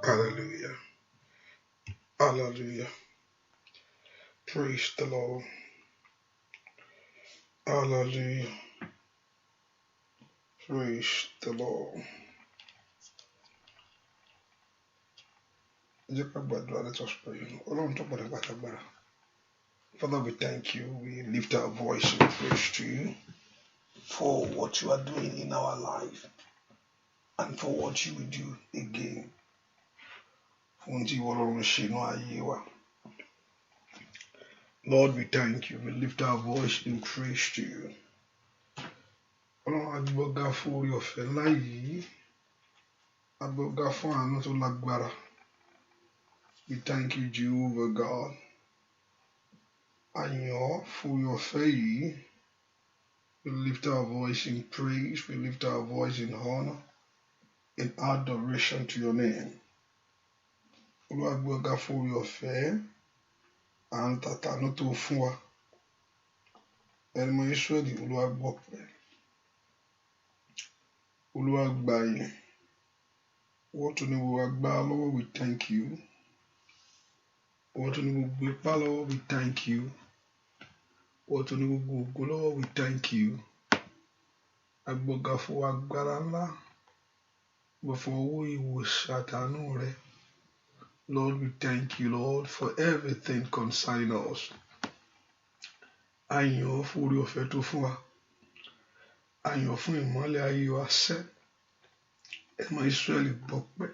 Hallelujah. Hallelujah. Praise the Lord. Hallelujah. Praise the Lord. Let us pray. Father, we thank you. We lift our voice in praise to you for what you are doing in our life and for what you will do again. Lord, we thank you. We lift our voice in praise to you. We thank you, Jehovah God. And for your faith, we lift our voice in praise. We lift our voice in honor, in adoration to your name. Olúwa for your faith, and tatanu to fún wa. Ẹnìmọ̀ Ísírẹ́lì, Olúwa gbọpẹ́. Olúwa gbà yín. What to Lord, we thank you. What to Lord, we thank you. What to Lord, we thank you. Agboga for agbára ńlá. Before we will ṣàtànú rẹ. Lord, we thank you, Lord, for everything concerning us. Ayọ̀ fún orí ọ̀fẹ́ tó fún wa. Ayọ̀ fún ìmọ́lẹ̀ ayé wa sẹ́. Ẹ̀mọ́ Ísírẹ́lì gbọpẹ́.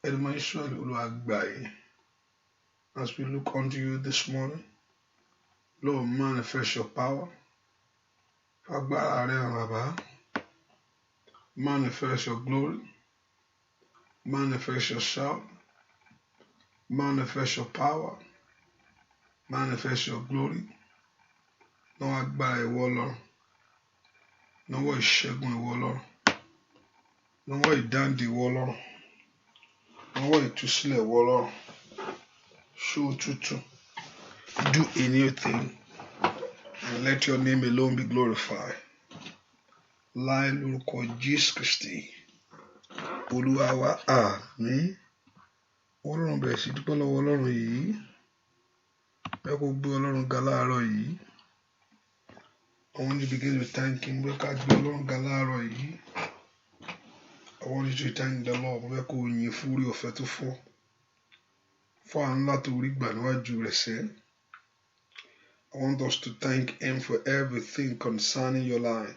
Ẹ̀mọ́ Ísírẹ́lì Olúwa gbà yín. As we look unto you this morning, Lord, manifest your power. Agbára rẹ hàn bàbá. Manifest your glory. Manifest yourself. Manifest your power. Manifest your glory. No agbára ìwọ Ọlọ́run. Lọ́wọ́ ìṣẹ́gun ìwọ Ọlọ́run. Lọ́wọ́ ìdáǹdè ìwọ Ọlọ́run. Lọ́wọ́ ìtúsílẹ̀ ìwọ Ọlọ́run. Show tútù. Do a new thing. And let your name alone be glorified. Láì lórúkọ Jésù Kristi. Olúwa wa, àmín. Ọlọ́run bẹ̀rẹ̀ sí dúpẹ́ lọ́wọ́ Ọlọ́run yìí. Bẹ́ẹ̀ kó gbé Ọlọ́run ga láàárọ̀ yìí. I want you to begin to thank him. Bẹ́ẹ̀ ká gbé Ọlọ́run ga láàárọ̀ yìí. I want you to thank the Lord. Bẹ́ẹ̀ kó yìn fún orí ọ̀fẹ́ tó fún. Fún àánú láti orí gbà níwájú rẹ̀ sẹ́. I want us to thank him for everything concerning your life.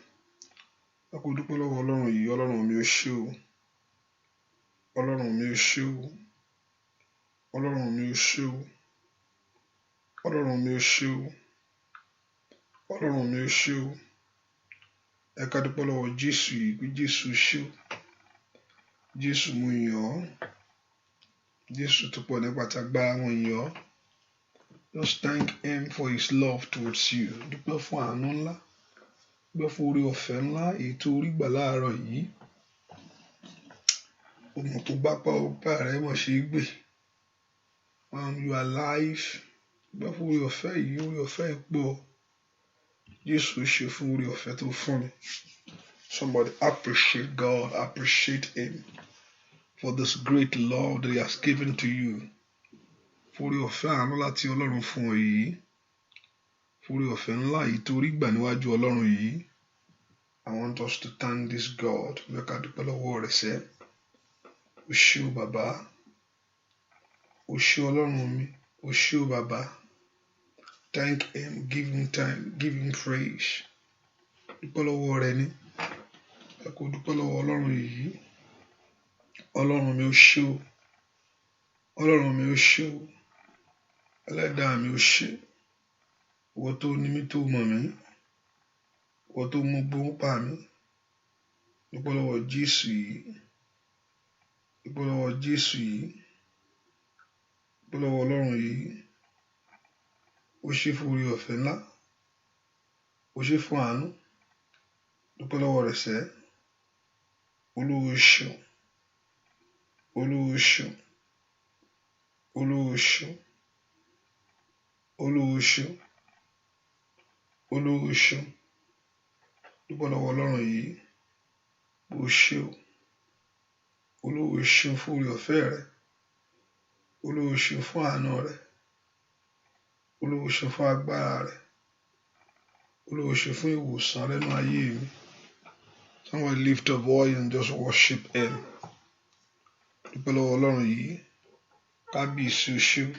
Bẹ́ẹ̀ kó dúpẹ́ lọ́wọ́ Ọlọ́run yìí. Ọlọ́run mi ò ṣé o. Ọlọ́run mi ò ṣé o. Ọlọ́run mi ò ṣé o. Ọlọ́run mi ò ṣé o. Ọlọ́run mi ò ṣé o. Ẹ ká dúpẹ́ lọ́wọ́ Jésù yìí pé Jésù ṣé o. Jésù mo yìn ọ́. Jésù tó pọ̀ nípa tí agbára mo yìn ọ́. Just thank him for his love towards you. Dúpẹ́ fún àánú ńlá. Dúpẹ́ fún orí ọ̀fẹ́ ńlá èyí tó rí gbà láàárọ̀ yìí. Ohun tó bá pa ọpẹ́ rẹ̀ mọ̀ ṣe é gbè. You are alive. Dúpẹ́ fún orí ọ̀fẹ́ yìí, orí ọ̀fẹ́ pọ̀. Jésù ṣe fún orí ọ̀fẹ́ tó fún mi. Somebody appreciate God, appreciate him for this great love that he has given to you. Fún orí ọ̀fẹ́ àánú láti Ọlọ́run fún ọ yìí. Fún orí ọ̀fẹ́ ńlá yìí tó rí gbà níwájú Ọlọ́run yìí. I want us to thank this God. Ẹ ká dúpẹ́ lọ́wọ́ rẹ̀ sẹ́. O ṣé o bàbá. O ṣé Ọlọ́run mi. O ṣé o bàbá. Thank him, give him time, give him praise. Dúpẹ́ lọ́wọ́ rẹ̀ ni. Ẹ kó dúpẹ́ lọ́wọ́ Ọlọ́run yìí. Ọlọ́run mi o ṣé o. Ọlọ́run mi o ṣé o. Ẹlẹ́dàá mi o ṣé. Ìwọ tó ní mi tó mọ̀ mí. Ìwọ tó mú gbóhùn pa mí. Dúpẹ́ lọ́wọ́ Jésù yìí. Dúpẹ́ lọ́wọ́ Jésù yìí. Dúpẹ́ lọ́wọ́ Ọlọ́run yìí. O ṣé fún orí ọ̀fẹ́ ńlá. O ṣé fún àánú. Dúpẹ́ lọ́wọ́ rẹ̀ sẹ́. Olúwa ṣeun. Olúwa ṣeun. Olúwa ṣeun. Olúwa ṣeun. Olúwa ṣeun. Dúpẹ́ lọ́wọ́ Ọlọ́run yìí. O ṣé o. Olúwa ṣeun fún orí ọ̀fẹ́ rẹ̀. Olúwa ṣeun fún àánú rẹ̀. Olúwa ṣeun fún agbára rẹ̀. Olúwa ṣeun fún ìwòsàn lẹ́nu ayé mi. Someone lift a voice and just worship him. Dúpẹ́ lọ́wọ́ Ọlọ́run yìí. Kábíyèsí o ṣé o.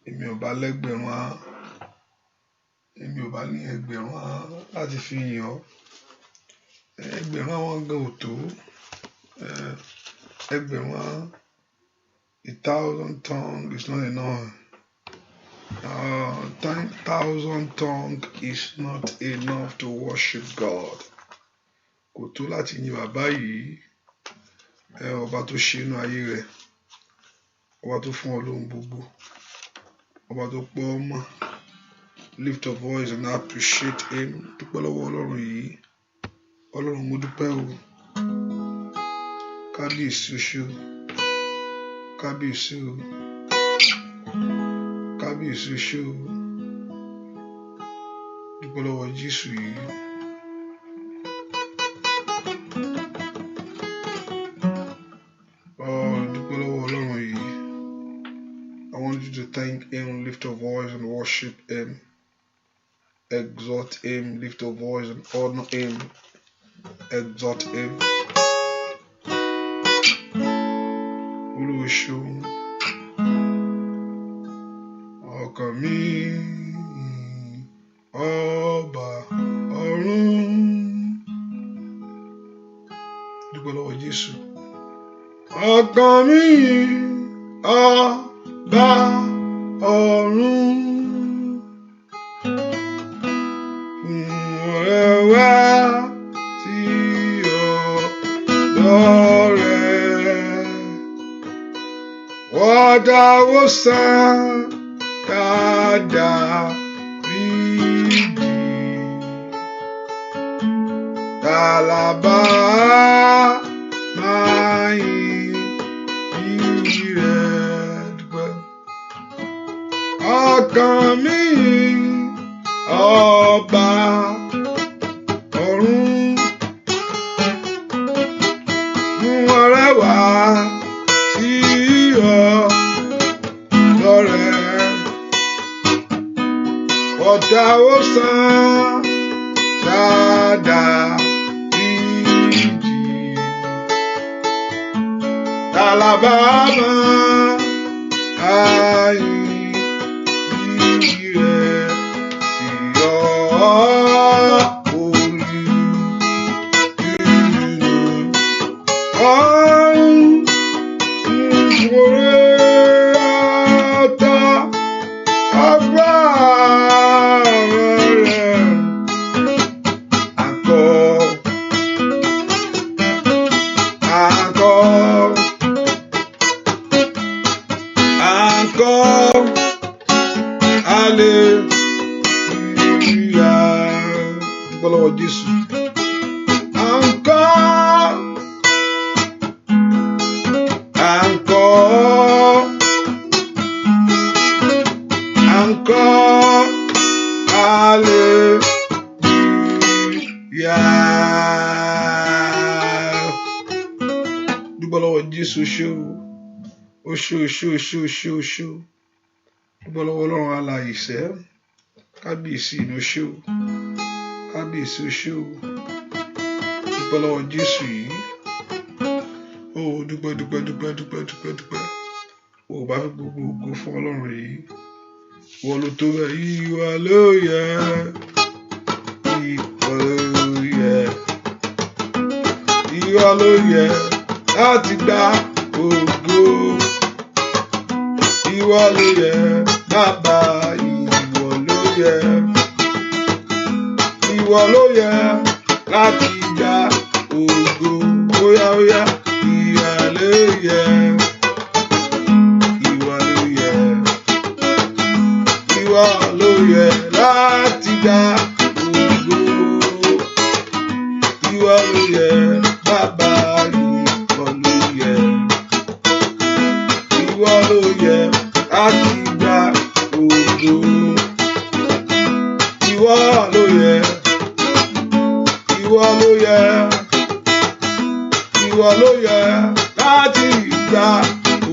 Èmi ò bá lẹ́gbẹ̀rún ahọ́n. Èmi ò bá ní ẹgbẹ̀rún ahọ́n láti fi yìn ọ́. Ẹgbẹ̀rún ahọ́n gan ò tó. Ẹgbẹ̀rún ahọ́n. 1,000 tongues is not enough. 10,000 tongues is not enough to worship God. Kò tó láti yin bàbá yìí. Ọba tó ṣe inú ayé rẹ̀. Ọba tó fún ọ lóhun gbogbo. Ọba tó pọ̀ ọmọ. Lift your voice and appreciate him. Dúpẹ́ lọ́wọ́ Ọlọ́run yìí. Ọlọ́run mo dúpẹ́ o. Kábíyèsí o ṣé o. Kábíyèsí o. Kábíyèsí o ṣé o. Dúpẹ́ lọ́wọ́ Jésù yìí. Dúpẹ́ lọ́wọ́ Ọlọ́run yìí. I want you to thank him, lift your voice and worship him. Exalt him, lift your voice and honor him. Exalt him. Olúwa ṣeun. Ọkàn mi ọba ọ̀run. Dúpẹ́ lọ́wọ́ Jésù. Ọkàn mi ọba ọ̀run. Ọ̀rẹ́ wá sí ọ̀dọ̀ rẹ̀. Wọ́dáwó sàn dáadáa ríbi. Tàlàbà máa yìn rẹ̀ dúpẹ́. Ọkàn mi ọba ọ̀run. Mú ọrẹ wá sí ọ̀dọ̀ rẹ̀. Wọ́dáwó sàn dáadáa ríbi. Tàlàbà máa yìn rẹ̀ sí ọ̀run. Encore, Alléluia. Dúpẹ́ lọ́wọ́ Jésù ó ṣó. Dúpẹ́ lọ́wọ́ Ọlọ́run alààyè sẹ́. Kábíyèsí inú ṣó. Kábíyèsí ó ṣó. Dúpẹ́ lọ́wọ́ Jésù yìí. Ó dúpẹ́. Ó bá fi gbogbo ògo fún Ọlọ́run yìí. Wọ́n ló tó bẹ́ẹ̀. Ìwà ló yẹ. Ìwà ló yẹ láti gba ògo. Ìwọ ló yẹ bàbá, ìwọ ló yẹ. Ìwọ ló yẹ láti gba ògo. Óyá, ìwọ ló yẹ. Ìwọ ló yẹ. Ìwọ ló yẹ láti gba ògo. Ìwọ ló yẹ bàbá, ìwọ ló yẹ. Ìwọ ló yẹ láti gba ògo. Ìwọ ló yẹ. Ìwọ ló yẹ. Ìwọ ló yẹ láti gba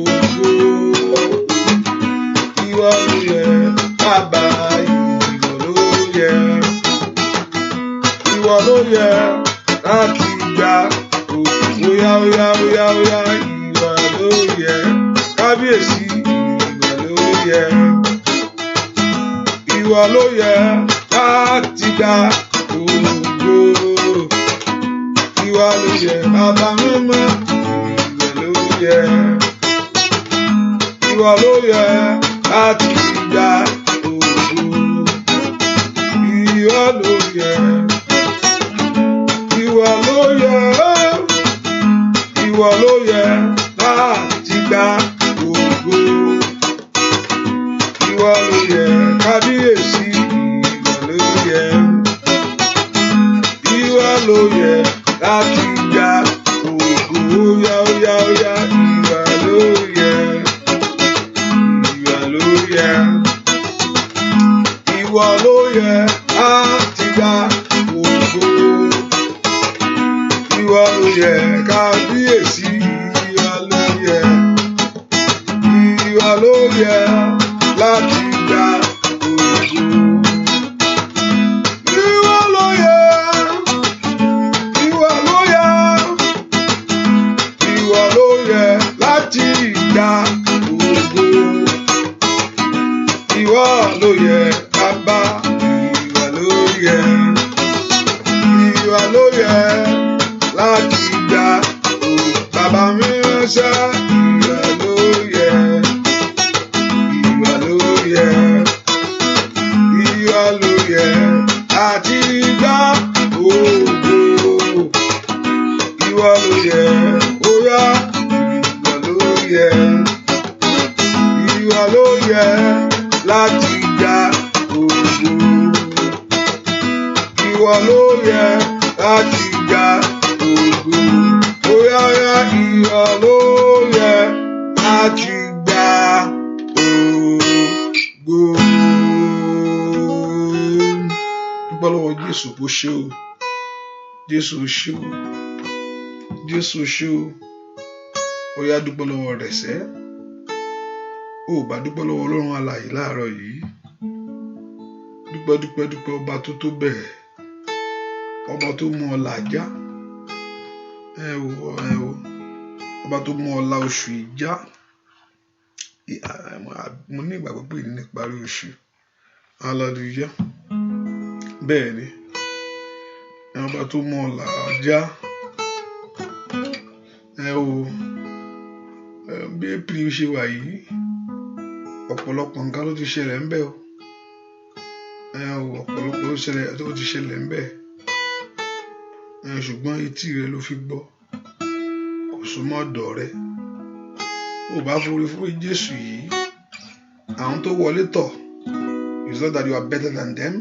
ògo. Ìwọ ló yẹ bàbá, ìwọ ló yẹ. Ìwọ ló yẹ láti gba ògo. Óyá, ìwọ ló yẹ. Kábíyèsí, ìwọ ló yẹ. Ìwọ ló yẹ láti gba ògo. Ìwọ ló yẹ bàbá mímọ́, ìwọ ló yẹ. Ìwọ ló yẹ láti gba ògo. Ìwọ ló yẹ. Ìwọ ló yẹ. Ìwọ ló yẹ láti gba ògo. Ìwọ ló yẹ. Kábíyèsí, ìwọ ló yẹ. Ìwọ ló yẹ láti gba ògo. Óyá, ìwọ ló yẹ. Ìwọ ló yẹ. Ìwọ ló yẹ láti gba ògo. Ìwọ ló yẹ. Kábíyèsí, ìwọ ló yẹ. Ìwọ ló yẹ láti gba ògo. Ìwọ ló yẹ. Ìwọ ló yẹ. Ìwọ ló yẹ láti gba ògo. Ìwọ ló yẹ bàbá, ìwọ ló yẹ. Ìwọ ló yẹ láti gba ògo. Bàbá mi ránṣẹ́, ìwọ ló yẹ. Ìwọ ló yẹ. Ìwọ ló yẹ láti gba ògo. Ìwọ ló yẹ. Óyá, ìwọ ló yẹ. Ìwọ ló yẹ láti gba ògo. Ìwọ ló yẹ láti gba ògo. Óyá, ìwọ ló yẹ láti gba ògo. Dúpẹ́ lọ́wọ́ Jésù kó ṣe o. Jésù ṣe o. Jésù ṣe o. Óyá, dúpẹ́ lọ́wọ́ rẹ̀ sẹ́. Ó bá dúpẹ́ lọ́wọ́ Ọlọ́run alààyè láàárọ̀ yìí. Dúpẹ́ ọba tó tó bẹ̀rẹ̀. Ọba tó mú ọ làjá. Ẹ wo. Ọba tó mú ọ la oṣù ìjà. Mo ní ìgbàgbọ́ pé ní ìparí oṣù. Hallelujah. Bẹ́ẹ̀ ni. Ọba tó mú ọ làjá. Ẹ wo. Bí April ṣe wà yìí. Ọ̀pọ̀lọpọ̀ nǹkan ló ti ṣẹlẹ̀ ń bẹ̀ o. Ọ̀pọ̀lọpọ̀ ló ti ṣẹlẹ̀ ń bẹ̀. Ṣùgbọ́n etí rẹ ló fi gbọ́. Kò súnmọ́ ọ̀dọ̀ rẹ. Ó bá forí fún Jésù yìí. Àwọn tó wọlé tọ̀. It's not that you are better than them.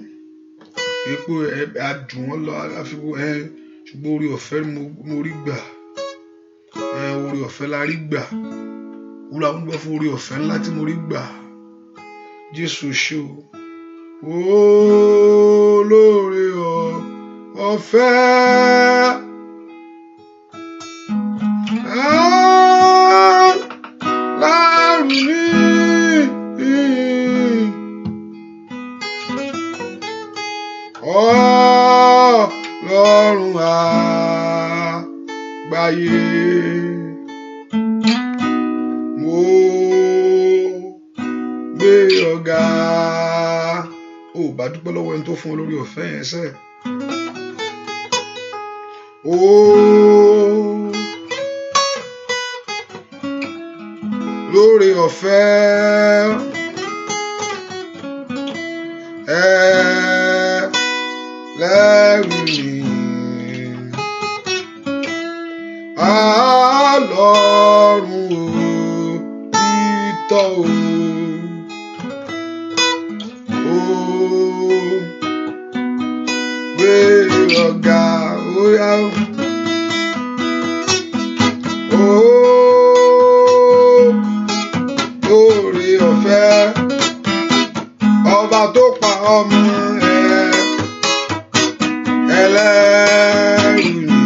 Pé a dùn wọ́n lọ ṣùgbọ́n orí ọ̀fẹ́ mo rí gbà. Orí ọ̀fẹ́ la rí gbà. Olúwa mo dúpẹ́ fún orí ọ̀fẹ́ ńlá tí mo rí gbà. Jésù ṣé o. Olóore ọ̀fẹ́. Ọlọ́run àgbáyé, mo gbé ọ̀gá. Ó bá dúpẹ́ lọ́wọ́ ẹni tó fún ọ lórí ọ̀fẹ́ yẹn sẹ́. Lórí ọ̀fẹ́ lẹ́rù Ọlọ́run òtítọ́ o gbé ọ̀gá óyá lórí ọ̀fẹ́ ọba tó pa ọmọ ẹlẹ́rù ni.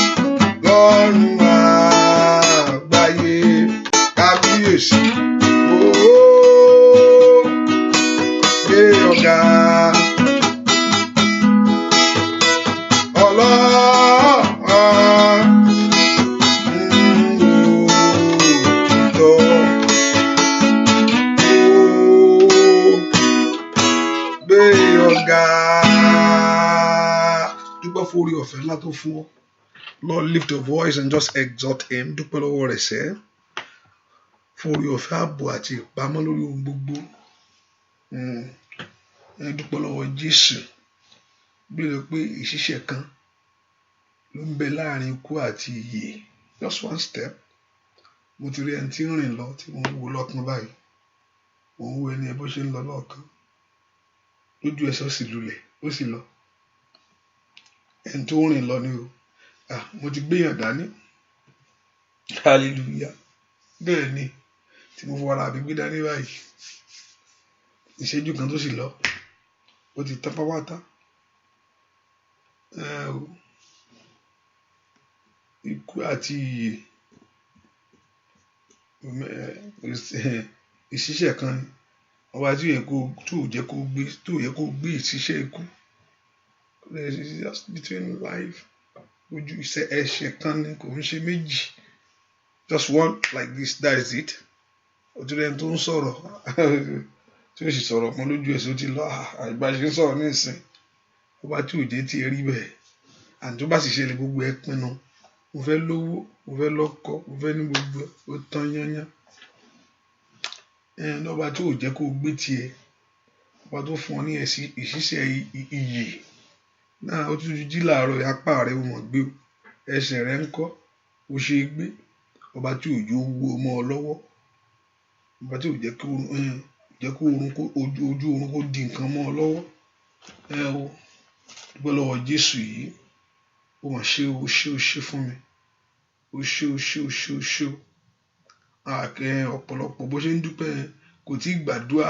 Ọlọ́run àgbáyé kábíyèsí gbé ọ̀gá. Dúpẹ́ fún orí ọ̀fẹ́ ńlá tó fún ọ. Lord, lift your voice and just exalt him. Dúpẹ́ lọ́wọ́ rẹ̀ sẹ́ fún orí ọ̀fẹ́ ààbò àti ìpamọ́ lórí ohun gbogbo. Dúpẹ́ lọ́wọ́ Jésù. Bílẹ̀ pé ìṣiṣẹ́ kan ló ń bẹ láàrin ikú àti ìyè. Just one step. Mo ti rí ẹni tí ń rìn lọ tí mo ń wo lọ́kàn báyìí. Mo ń wo ẹni ẹ bó ṣe ń lọ lọ́kàn. Lójú ẹsẹ̀ ó sì lulẹ̀, ó sì lọ. Ẹni tó ń rìn lọ ni o. Mo ti gbéyàn dání. Hallelujah. Bẹ́ẹ̀ ni tí mo fọwọ́ ara mi gbé dání báyìí. Ìṣẹ́jú kan tó sì lọ. Ó ti tán pápátá. Ikú àti ìyè. Ìṣiṣẹ́ kan ni. Ọba tí yẹ kó gbé ìṣiṣẹ́ ikú. There is just between life. Ojú ẹ̀ṣẹ̀ kan ni kò ń ṣe méjì. Just one like this, that is it. Ojú rẹ̀ tó ń sọ̀rọ̀ tí ó sì sọ̀rọ̀ mọ́ lójú ẹ̀ṣẹ̀ ó ti lọ. Àìgbàṣe ń sọ̀rọ̀ ní ìsìn. Ọba tí òjé ti rí bẹ́ẹ̀. Àti tó bá sì ṣẹlẹ̀ gbogbo ẹ pinnu. Mo fẹ́ lówó, mo fẹ́ lọ́kọ, mo fẹ́ ní gbogbo ó tán yányán. Ọba tí ò jẹ́ kó gbé tiẹ̀. Ọba tó fún ọ ní ìṣiṣẹ́ iyè. Náà ó tún jí láàárọ̀ apá rẹ̀ ó mọ̀ gbé o. Ẹsẹ̀ rẹ̀ ń kọ́ ó ṣe é gbé. Ọba tí òjò wo ọmọ ọ lọ́wọ́. Ọba tí ò jẹ́ kó ojú oorun kó di nǹkan mọ́ ọ lọ́wọ́. Dúpẹ́ lọ́wọ́ Jésù yìí. Ó mà ṣe o ṣe fún mi. Ó ṣe o. Ọ̀pọ̀lọpọ̀ bó ṣe ń dúpẹ́ kò tí ì gbàdúrà.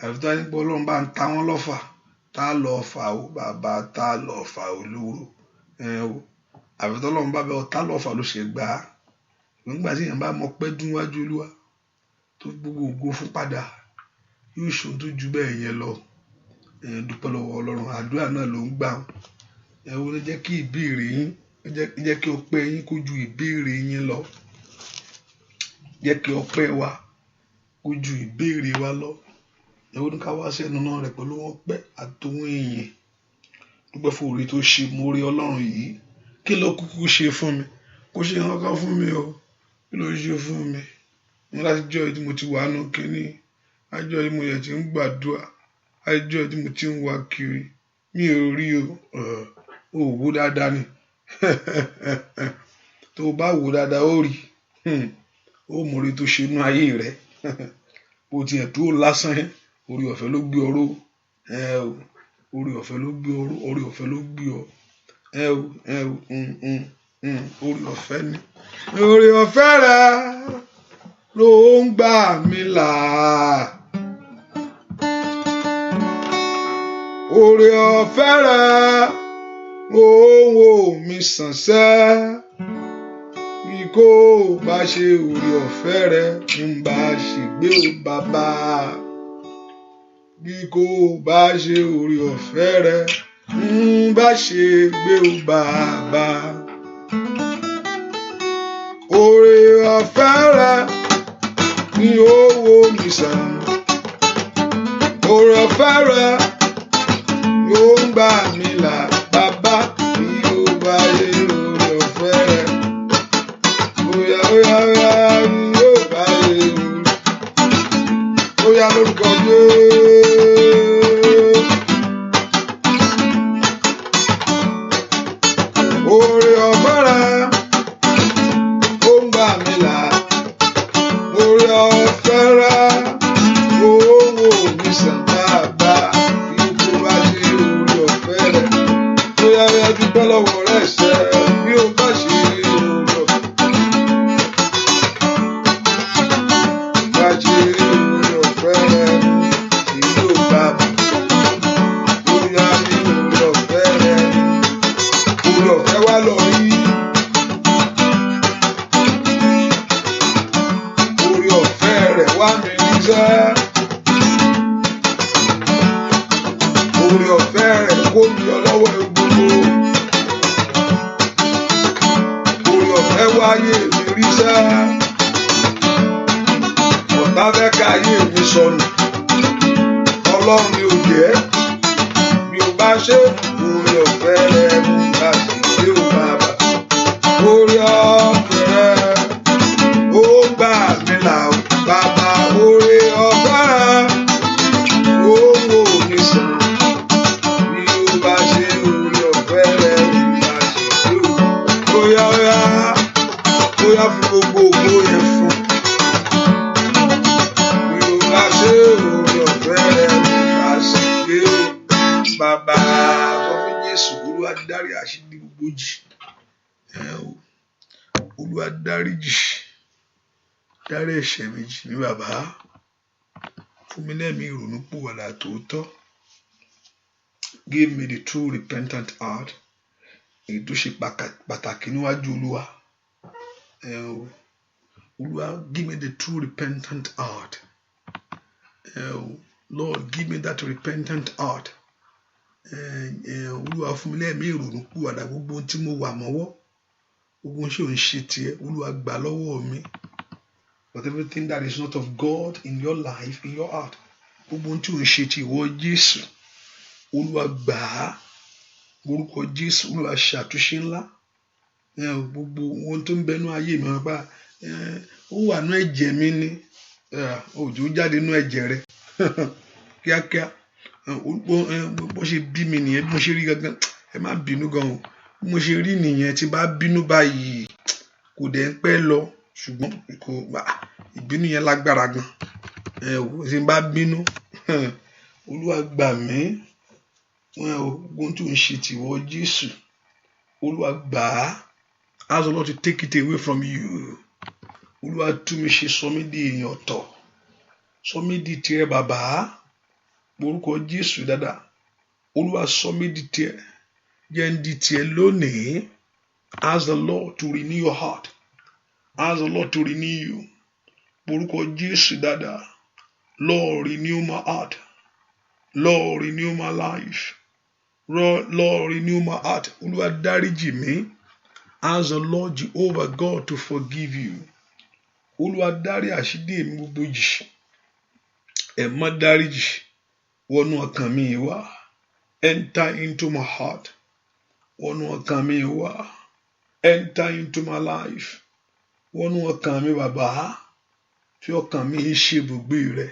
Àfi tó ní pé Ọlọ́run bá ń ta wọ́n lọ́fà. Tá lọ fà ó bàbá, tá lọ fà ó lóró. Àfi tó Ọlọ́run bá bẹ ọ tá lọ fà ló ṣe gbà á. Nígbà tí èèyàn bá mọ pẹ́ dún wájú Olúwa tó gbogbo ògo fún padà yóò ṣòun tó ju bẹ́ẹ̀ yẹn lọ. Dúpẹ́ lọ́wọ́ Ọlọ́run. Àdúrà náà ló ń gbà ó. Ló jẹ́ kí ìbéèrè yín, jẹ́ kí ọpẹ́ yín kó ju ìbéèrè yín lọ. Jẹ́ kí ọpẹ́ wa kó ju ìbéèrè wa lọ. Ní ká wá sẹ́nu náà rẹ̀ pẹ̀lú ọpẹ́ àtòhún ìyìn. Dúpẹ́ fún oore tó ṣe mo rí Ọlọ́run yìí. Kí ló kúkú ṣe fún mi? Kó ṣe nǹkan fún mi o. Kí ló ṣe fún mi? Mo láti jọ́ tí mo ti wà nù kínní. Àjọ tí mo yẹ ti ń gbàdúrà. Àjọ tí mo ti ń wá kiri. Mi ò rí o. Ó wò dáadáa ni. Tó o bá wò dáadáa ó rí. Ó mọ oore tó ṣe inú ayé rẹ̀. Bó tiẹ̀ dúró lásán yẹn. Oore ọ̀fẹ́ ló gbé ọ ró. Oore ọ̀fẹ́ ló gbé ọ ró. Oore ọ̀fẹ́ ló gbé ọ. orí ọ̀fẹ́ ni orí ọ̀fẹ́ rẹ ló ń gbà mí là. Orí ọ̀fẹ́ rẹ ló ń wò mí sànsẹ́. Bí kò bá ṣe orí ọ̀fẹ́ rẹ ń bá ṣègbé o bàbá. Bí kò bá ṣe orí ọ̀fẹ́ rẹ ń bá ṣègbé o bàbá. Orí ọ̀fẹ́ rẹ ni ó wò mí sàn. Orí ọ̀fẹ́ rẹ yóò ń gbà mí là bàbá. Bí ó bá ṣe orí ọ̀fẹ́ rẹ óyá yóò bá ṣe óyá lórúkọ orí ọ̀fẹ́ rẹ ó ń gbà mí là. Orí ọ̀fẹ́ rẹ ó wò mí sàn bàbá. Bí kò bá ṣe orí ọ̀fẹ́ rẹ óyá dúpẹ́ lọ́wọ́ rẹ̀ ṣẹ́. Bí ó bá ṣe orí ọ̀fẹ́ rẹ̀ kó mi ọlọ́wọ́ gbogbo. Orí ọ̀fẹ́ wáyé mi rí sá. Ọ̀tá fẹ́ ká ayé mi sọnù. Ọlọ́run ni ò jẹ́. Bí o bá ṣe orí ọ̀fẹ́ rẹ̀ ń bá sì gbé o bàbá. Orí ọ̀fẹ́ rẹ̀ ó gbà mí là o bàbá. Orí ọ̀fẹ́ rẹ̀ ó wò mí sàn. Bóyá fún gbogbo ògbó yẹn fún. Bí o bá ṣe orí ọ̀fẹ́ rẹ̀ bá sì gbé o bàbá. Sọ fún Jésù, Olúwa dárí àṣírí gbogbo jì. Olúwa dáríjì. Dárí ẹ̀ṣẹ̀ mi jì mí bàbá. Fún mi lẹ́mìí ìrònúpìwàdà tòótọ́. Give me the true repentant heart. Èyí tó ṣe pàtàkì níwájú Olúwa. Olúwa, give me the true repentant heart. Lord, give me that repentant heart. Olúwa fún mi lẹ́mìí ìrònúpìwàdà gbogbo tí mo wà mọ́wọ́. Gbogbo ṣé ò ń ṣe tiẹ̀, Olúwa gbà lọ́wọ́ mi. But everything that is not of God in your life, in your heart, gbogbo tí ò ń ṣe ti ìwọ Jésù, Olúwa gbà á. Orúkọ Jésù, Olúwa ṣàtúnṣe ńlá. Gbogbo ohun tó ń bẹnu ayé mi bá ó wà nú ẹ̀jẹ̀ mi ni. Òjò jáde nú ẹ̀jẹ̀ rẹ kíákíá. Bó ṣe bí mi nìyẹn, bí mo ṣe rí gangan. Ẹ má bínú gan o. Bí mo ṣe rí nìyẹn, tí bá bínú báyìí kò dẹ̀ ń pẹ́ lọ. Ṣùgbọ́n ìbínú yẹn lágbára gan. Tí n bá bínú, Olúwa gbà mí. Ohun tó ń ṣe tìwọ Jésù, Olúwa gbà á. Ask the Lord to take it away from you. Olúwa tú mi ṣe, sọ mí di èèyàn ọ̀tọ̀. Sọ mí di tirẹ̀ bàbá. Orúkọ Jésù dáadáa. Olúwa sọ mí di tirẹ̀. Jẹ́ ń di tirẹ̀ lónìí. Ask the Lord to renew your heart. Ask the Lord to renew you. Orúkọ Jésù dáadáa. Lord, renew my heart. Lord, renew my life. Lord, renew my heart. Olúwa dáríjì mí. Ask the Lord Jehovah God to forgive you. Olúwa dárí àṣírí mi gbogbo jì. Ẹ má dáríjì. Wọnú ọkàn mi wá. Enter into my heart. Wọnú ọkàn mi wá. Enter into my life. Wọnú ọkàn mi bàbá. Fi ọkàn mi ṣe ibùgbé rẹ.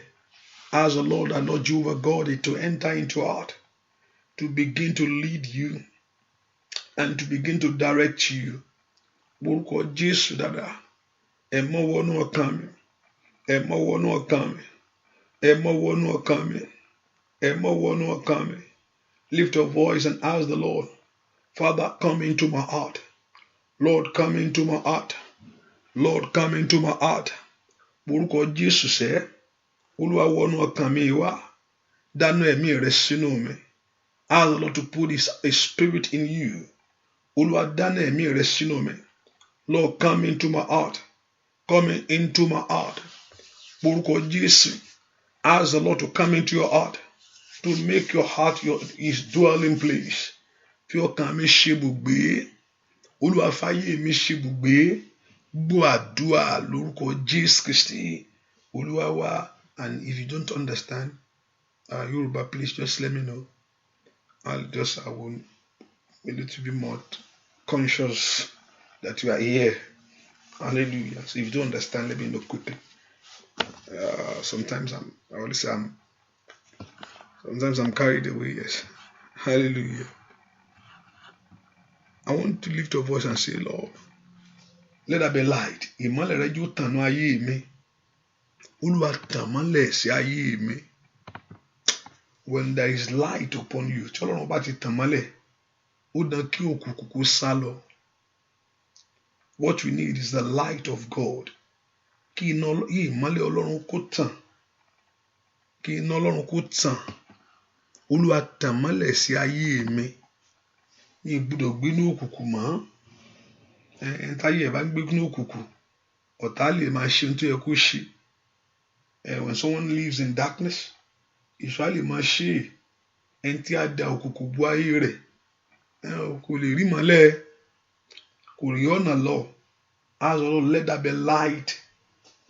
Ask the Lord and Lord Jehovah God to enter into your heart, to begin to lead you and to begin to direct you. Orúkọ Jésù dáadáa. Ẹ mọ́ wọnú ọkàn mi. Ẹ mọ́ wọnú ọkàn mi. Ẹ mọ́ wọnú ọkàn mi. Ẹ mọ́ wọnú ọkàn mi. Lift your voice and ask the Lord Father, come into my heart. Lord, come into my heart. Lord, come into my heart. Orúkọ Jésù sẹ́, Olúwa wọnú ọkàn mi wá, dáná ẹ̀mí rẹ̀ sínú mi. Ask the Lord to put his spirit in you. Olúwa dáná ẹ̀mí rẹ̀ sínú mi. Lord, come into my heart. Come into my heart. Orúkọ Jésù. Ask the Lord to come into your heart, to make your heart his dwelling place. Fi ọkàn mi ṣe ibùgbé. Olúwa fàyè mi ṣe ibùgbé. Gbọ́ àdúrà lórúkọ Jésù Kristi. Olúwa wá. And if you don't understand Yoruba, please just let me know. I will be a little bit more conscious that you are here. Hallelujah. So if you don't understand, let me know quickly. Sometimes I'm carried away. Yes. Hallelujah. I want to lift your voice and say, Lord, let there be light. Ìmọ́lẹ̀ rẹ jọ̀ọ́ tàn nínú ayé mi. Olúwa tàn mọ́lẹ̀ sí ayé mi. When there is light upon you, tí Ọlọ́run bá ti tàn mọ́lẹ̀, ó dán kí òkùnkùn kó sá lọ. What we need is the light of God. Kí ìmọ́lẹ̀ Ọlọ́run kó tàn. Kí iná Ọlọ́run kó tàn. Olúwa tàn mọ́lẹ̀ sí ayé mi. Mi gbọ́dọ̀ gbé ní òkùnkùn mọ́. Táyé ẹ̀ bá gbé ní òkùnkùn, ọ̀tá lè máa ṣe ohun tó yẹ kó ṣe. When someone lives in darkness, ìṣọ́ lè máa ṣe ẹni tí a da òkùnkùn bò ayé rẹ̀. Kò lè rí mọ́lẹ̀, kò rí ọ̀nà lọ. Ask the Lord, let there be light.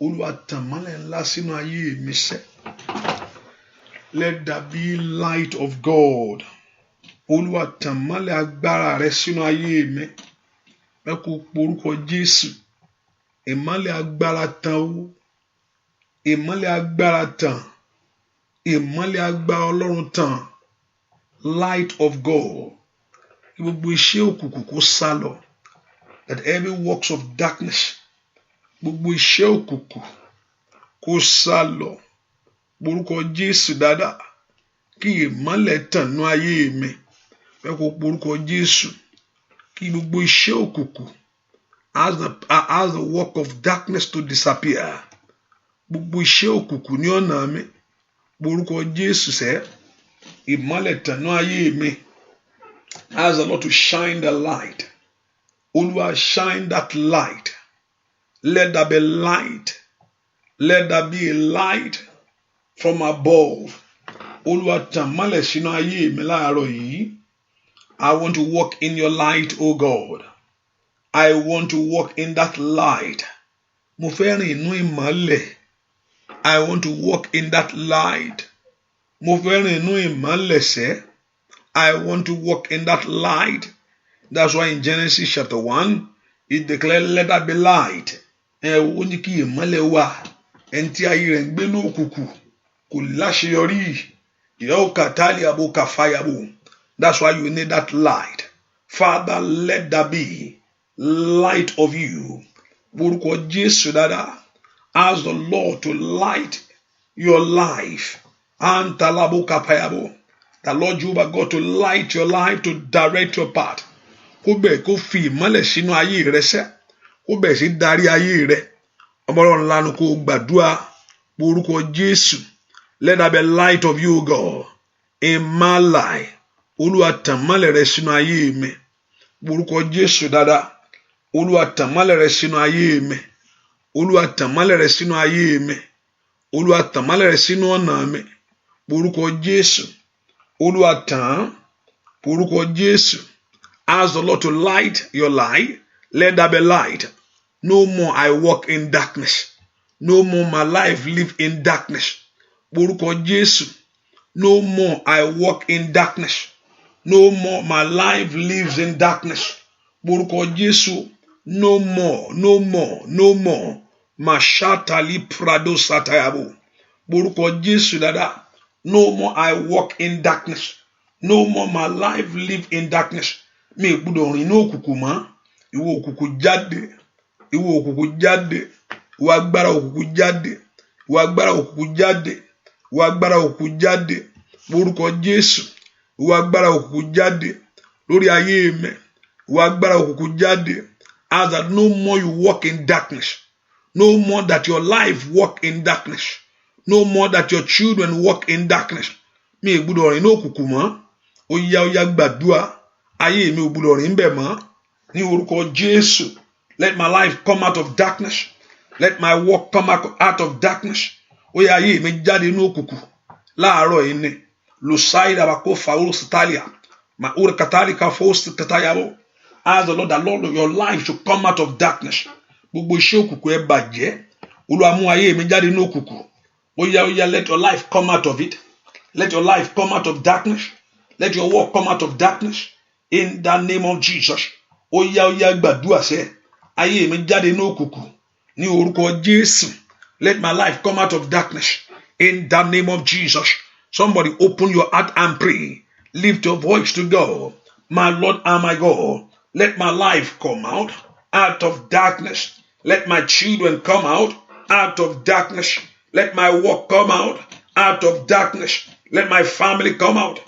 Olúwa tàn mọ́lẹ̀ ńlá sínú ayé mi sẹ́. Let there be light of God. Olúwa tàn mọ́lẹ̀ agbára rẹ sínú ayé mi. Ẹ kò porúkọ Jésù. Ìmọ́lẹ̀ agbára tàn ó. Ìmọ́lẹ̀ agbára tàn. Ìmọ́lẹ̀ agbára Ọlọ́run tàn. Light of God. Gbogbo iṣẹ́ òkùnkùn kó sá lọ. That every works of darkness. Gbogbo iṣẹ́ òkùnkùn kó sá lọ. Porúkọ Jésù dáadáa. Kí ìmọ́lẹ̀ tàn nínú ayé mi. Ẹ kò porúkọ Jésù. Kí gbogbo iṣẹ́ òkùnkùn. As the work of darkness to disappear. Gbogbo iṣẹ́ òkùnkùn ní ọ̀nà mi. Porúkọ Jésù sẹ́. Ìmọ́lẹ̀ tàn nínú ayé mi. Ask the Lord to shine the light. Olúwa, shine that light. Let there be light. Let there be a light from above. Olúwa tàn mọ́lẹ̀ sínú ayé mi láàárọ̀ yìí. I want to walk in your light, O God. I want to walk in that light. Mo fẹ́ rìn inú ìmọ́lẹ̀. I want to walk in that light. Mo fẹ́ rìn inú ìmọ́lẹ̀ sẹ́. I want to walk in that light. That's why in Genesis chapter 1, it declared, let there be light. Ó ní kí ìmọ́lẹ̀ wà. Ẹni tí ayé rẹ̀ ń gbé ní òkùnkùn kò láṣeyọrí. Yóò kàtàlì àbò kàfàyàbò. That's why you need that light. Father, let there be light of you. Orúkọ Jésù dáadáa. Ask the Lord to light your life. Antalabo kàfàyàbò. The Lord Jehovah God to light your life, to direct your path. Kó bẹ̀ kó fi ìmọ́lẹ̀ sínú ayé rẹ sẹ́. Kó bẹ̀ sí darí ayé rẹ. Ọmọ Ọlọ́run lánàá kó gbàdúrà. Orúkọ Jésù. Let there be light of you, God. In my life. Olúwa tàn mọ́lẹ̀ rẹ sínú ayé mi. Orúkọ Jésù dáadáa. Olúwa tàn mọ́lẹ̀ rẹ sínú ayé mi. Olúwa tàn mọ́lẹ̀ rẹ sínú ayé mi. Olúwa tàn mọ́lẹ̀ rẹ sínú ọ̀nà mi. Orúkọ Jésù. Olúwa tàn. Orúkọ Jésù. Ask the Lord to light your light. Let there be light. No more I walk in darkness. No more my life live in darkness. Orúkọ Jésù. No more I walk in darkness. No more my life lives in darkness. Orúkọ Jésù. No more, no more, no more. Mashatali prado satayabo. Orúkọ Jésù dada. No more I walk in darkness. No more my life live in darkness. Mi gbọ́dọ̀ rìn ní òkùnkùn mọ́. Ìwọ òkùnkùn jáde. Ìwọ òkùnkùn jáde. Ìwọ agbára òkùnkùn jáde. Ìwọ agbára òkùnkùn jáde. Ìwọ agbára òkùnkùn jáde. Orúkọ Jésù. Ìwọ agbára òkùnkùn jáde. lórí ayé mi. Ìwà agbára òkùnkùn jáde. As that no more you walk in darkness. No more that your life walk in darkness. No more that your children walk in darkness. Mi ò gbọ́dọ̀ rìn ní òkùnkùn mọ́. Ó yá gbàdúrà. Ayé mi ò gbọ́dọ̀ rìn bẹ̀ mọ́. Ní orúkọ Jésù. Let my life come out of darkness. Let my walk come out of darkness. Ó yá ayé mi jáde ní òkùnkùn. Láàárọ̀ yìí ni. Lusaida bako faul stalia. Ma ur katalika faust tatayabo. Ask the Lord, your life should come out of darkness. Gbogbo iṣẹ́ òkùnkùn ẹ bàjẹ́. Olúwa mú ayé mi jáde ní òkùnkùn. Ó yá, let your life come out of it. Let your life come out of darkness. Let your walk come out of darkness. In the name of Jesus. Ó yá gbàdúrà sẹ́. Ayé mi jáde ní òkùnkùn. Ní orúkọ Jésù. Let my life come out of darkness. In the name of Jesus. Somebody open your heart and pray. Lift your voice to God. My Lord and my God. Let my life come out of darkness. Let my children come out of darkness. Let my work come out of darkness. Let my family come out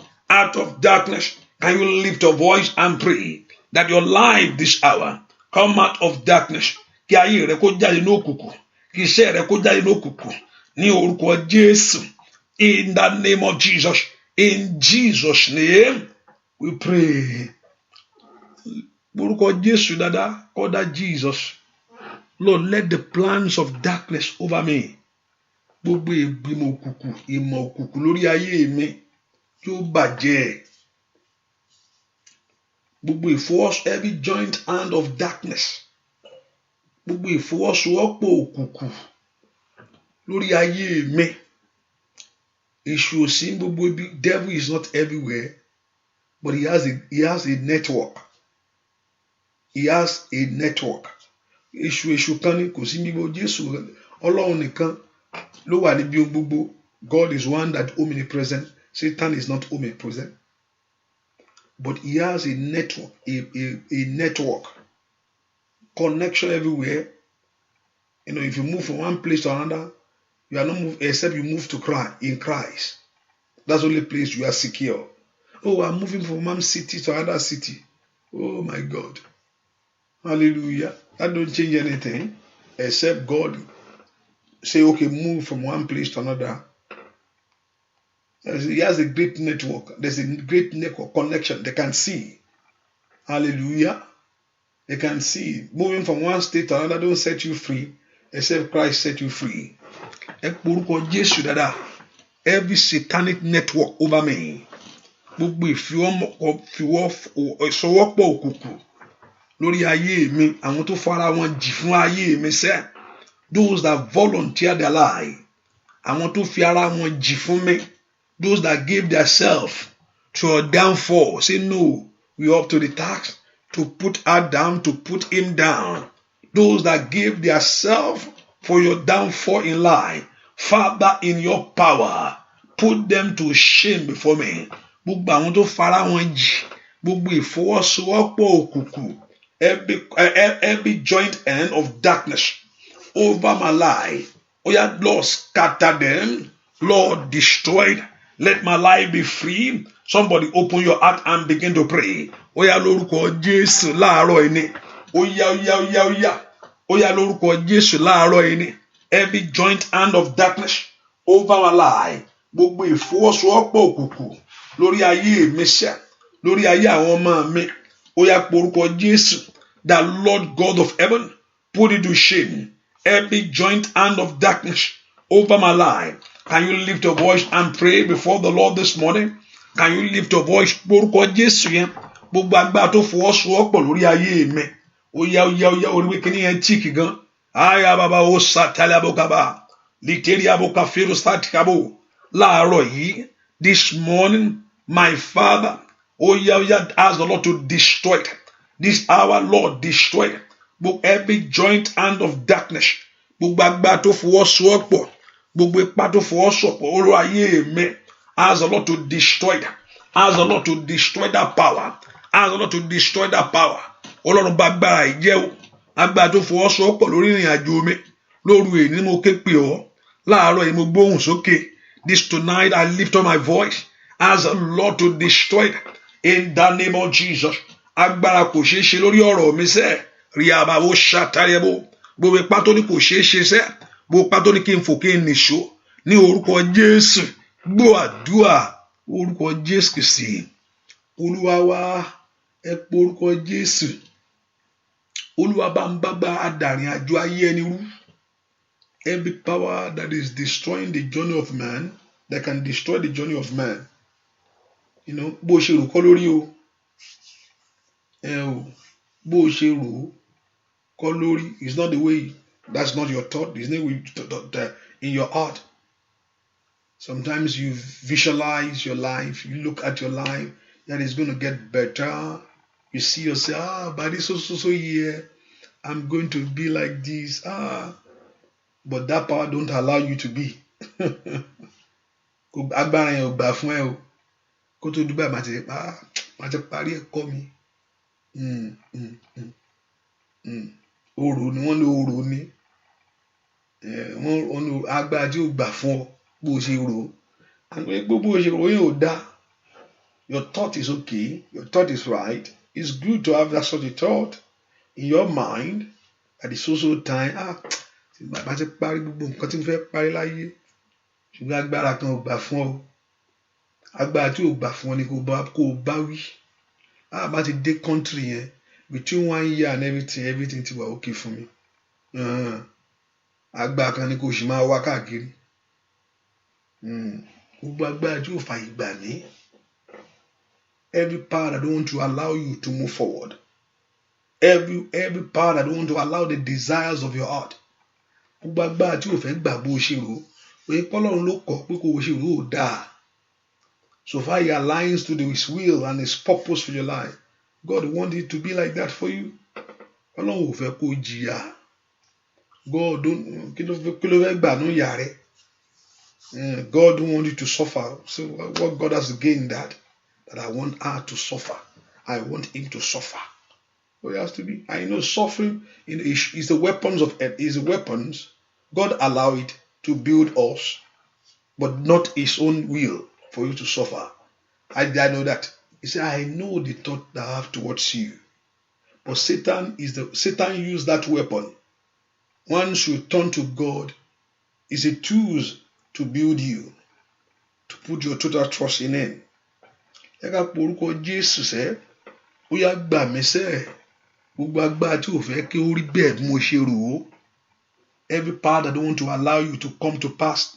of darkness. Can you lift your voice and pray that your life this hour come out of darkness? Kí ayé rẹ kó jáde ní òkùnkùn. Kí iṣẹ́ rẹ kó jáde ní òkùnkùn. Ní orúkọ Jésù. In the name of Jesus. In Jesus' name we pray. Orúkọ Jésù dada, call that Jesus. Lord, let the plans of darkness over me. Gbogbo ìgbìmọ̀ òkùnkùn, ìmọ̀ òkùnkùn lórí ayé mi kí ó bàjẹ́. Gbogbo ìfọwọ́sowọ́pọ̀, every joint hand of darkness. Gbogbo ìfọwọ́sowọ́pọ̀ òkùnkùn lórí ayé mi. Èṣù ò sí gbogbo ibi. Devil is not everywhere, but he has a network. He has a network. Èṣù kan ni kò sí níbo. Jésù Ọlọ́run nìkan ló wà níbi gbogbo. God is one that omnipresent. Satan is not omnipresent. But he has a network, a network. Connection everywhere. If you move from one place to another, you are not moved except you move to Christ, in Christ. That's the only place you are secure. Oh, I'm moving from one city to another city. Oh my God. Hallelujah. That don't change anything except God say, okay, move from one place to another. He has a great network. There's a great network connection. They can see. Hallelujah. They can see. Moving from one state to another don't set you free except Christ set you free. Every satanic network over me. Ìfọwọ́sowọ́pọ̀ òkùnkùn lórí ayé mi. Àwọn tó fara wọn jì fún ayé mi sẹ́. Those that volunteer their life. Àwọn tó fi ara wọn jì fún mi. Those that gave themselves to a downfall. Say no, we are up to the task to put her down, to put him down. Those that gave themselves for your downfall in life. Father, in your power, put them to shame before me. Gbogbo àwọn tó fara wọn jì. Gbogbo ìfọwọ́sowọ́pọ̀ òkùnkùn. Every joint end of darkness over my life. Oh yeah, Lord, scatter them. Lord, destroy. Let my life be free. Somebody open your heart and begin to pray. Oh yeah, lórúkọ Jésù láàárọ̀ ẹni. Oh yeah. Oh yeah, lórúkọ Jésù láàárọ̀ ẹni. Every joint hand of darkness over my life. Gbogbo ìfọwọ́sowọ́pọ̀ òkùnkùn lórí ayé mi ṣá. Lórí ayé àwọn ọmọ mi. Oh yeah, lórúkọ Jésù. The Lord God of heaven put it to shame. Every joint hand of darkness over my life. Can you lift your voice and pray before the Lord this morning? Can you lift your voice? Lórúkọ Jésù yẹn. Gbogbo agbára tó fọwọ́sowọ́pọ̀ lórí ayé mi. Ó yá orí wíkíní yẹn tíìkì gan. Aya baba o satale abokaba. Literi aboka fero satikabo. Láàárọ̀ yìí. This morning, my Father. Oh yeah, ask the Lord to destroy it. This hour, Lord, destroy it. Every joint hand of darkness. Gbogbo agbára tó fọwọ́sowọ́pọ̀. Gbogbo ipá tó fọwọ́sowọ́pọ̀ lórí ayé mi. Ask the Lord to destroy it. Ask the Lord to destroy that power. Ask the Lord to destroy that power. Ọlọ́run bá agbára ìjẹ́ o. Agbára tó fọwọ́sowọ́pọ̀ lórí ìrìn àjò mi. Lóru èyí ni mo ké pè ọ́. Láàárọ̀ yìí mo gbóhùn sókè. This tonight I lift up my voice. Ask the Lord to destroy it. In the name of Jesus. Agbára kò ṣeé ṣe lórí ọ̀rọ̀ mi sẹ́. Rí àbáwò ṣàtàrẹ́bò. Gbogbo ipá tó ní kò ṣeé ṣe sẹ́. Gbogbo ipá tó ní kí n fò kí n nìṣó. Ní orúkọ Jésù. Gbọ́ àdúrà. Orúkọ Jésù Kristi. Olúwa wa ẹ pé orúkọ Jésù. Olúwa bá ń bágbá adàrin àjò ayé ẹni rú. Every power that is destroying the journey of man, that can destroy the journey of man. Bó ṣe rò kọ́ lórí o. Bó ṣe rò kọ́ lórí. It's not the way. That's not your thought. It's not in your heart. Sometimes you visualize your life. You look at your life that is going to get better. You see yourself, by this so year, I'm going to be like this. But that power don't allow you to be. Agbára yẹn ò gbà fún ẹ o. Kó tó dúpẹ́ máa ti parí ẹ̀kọ́ mi. Orò ni wọ́n ní orò ni. Wọ́n ní agbára tí ò gbà fún ọ bó ṣe rò. Àwọn gbogbo bó ṣe rò yẹn ò dá. Your thought is okay. Your thought is right. It's good to have that sort of thought in your mind. At the social time, bá ti parí gbogbo nǹkan tí mo fẹ́ parí láyé. Ṣùgbọ́n agbára kan ò gbà fún ọ. Agbára tí ò gbà fún ọ ni kò bá wí. Bá ti dé country yẹn, between 1 year and everything ti wà okay fún mi. Agbára kan ni kò sì máa wá káàkiri. Gbogbo agbára tí ò fàyè gbà ní. Every power that don't want to allow you to move forward. Every power that don't want to allow the desires of your heart. Gbogbo agbára tí ò fẹ́ gbà bó ṣe rò. Pé Ọlọ́run ló kọ̀ pé kò ṣe rò ó dáa. So far he aligns to his will and his purpose for your life. God wants it to be like that for you. Ọlọ́run ò fẹ́ kó jìyà. God don't kí ló fẹ́ gbà nú ìyà rẹ̀. God don't want you to suffer. So what God has gained that I want her to suffer. I want him to suffer. So it has to be. I know suffering is the weapons of is the weapons. God allow it to build us, but not his own will for you to suffer. I know that. He said, I know the thought that I have towards you. But Satan used that weapon. Once you turn to God, it's a tool to build you, to put your total trust in him. Ẹ ká porúkọ Jésù sẹ́, ó yá gbà mí sẹ́, gbogbo agbára tí ò fẹ́ kí ó rí bẹ́ẹ̀ bí mo ṣe rò ó. Every power that don't want to allow you to come to pass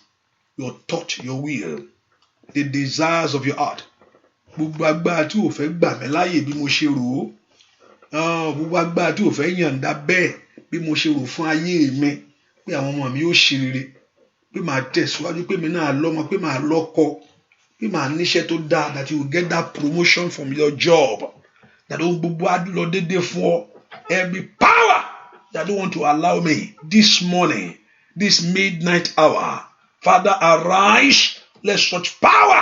your thought, your will, the desires of your heart. Gbogbo agbára tí ò fẹ́ gbà mí láyè bí mo ṣe rò ó. Gbogbo agbára tí ò fẹ́ yànda bẹ́ẹ̀ bí mo ṣe rò fún ayé mi, pé àwọn ọmọ mi ó ṣe rere, pé màá tẹ̀síwájú, pé mi náà lọ́mọ, pé màá lọ́kọ, pé màá níṣẹ́ tó dáa, that you will get that promotion from your job, that ohun gbogbo á lọ déédéé fún ọ. Every power that don't want to allow me this morning, this midnight hour, Father, arise, let such power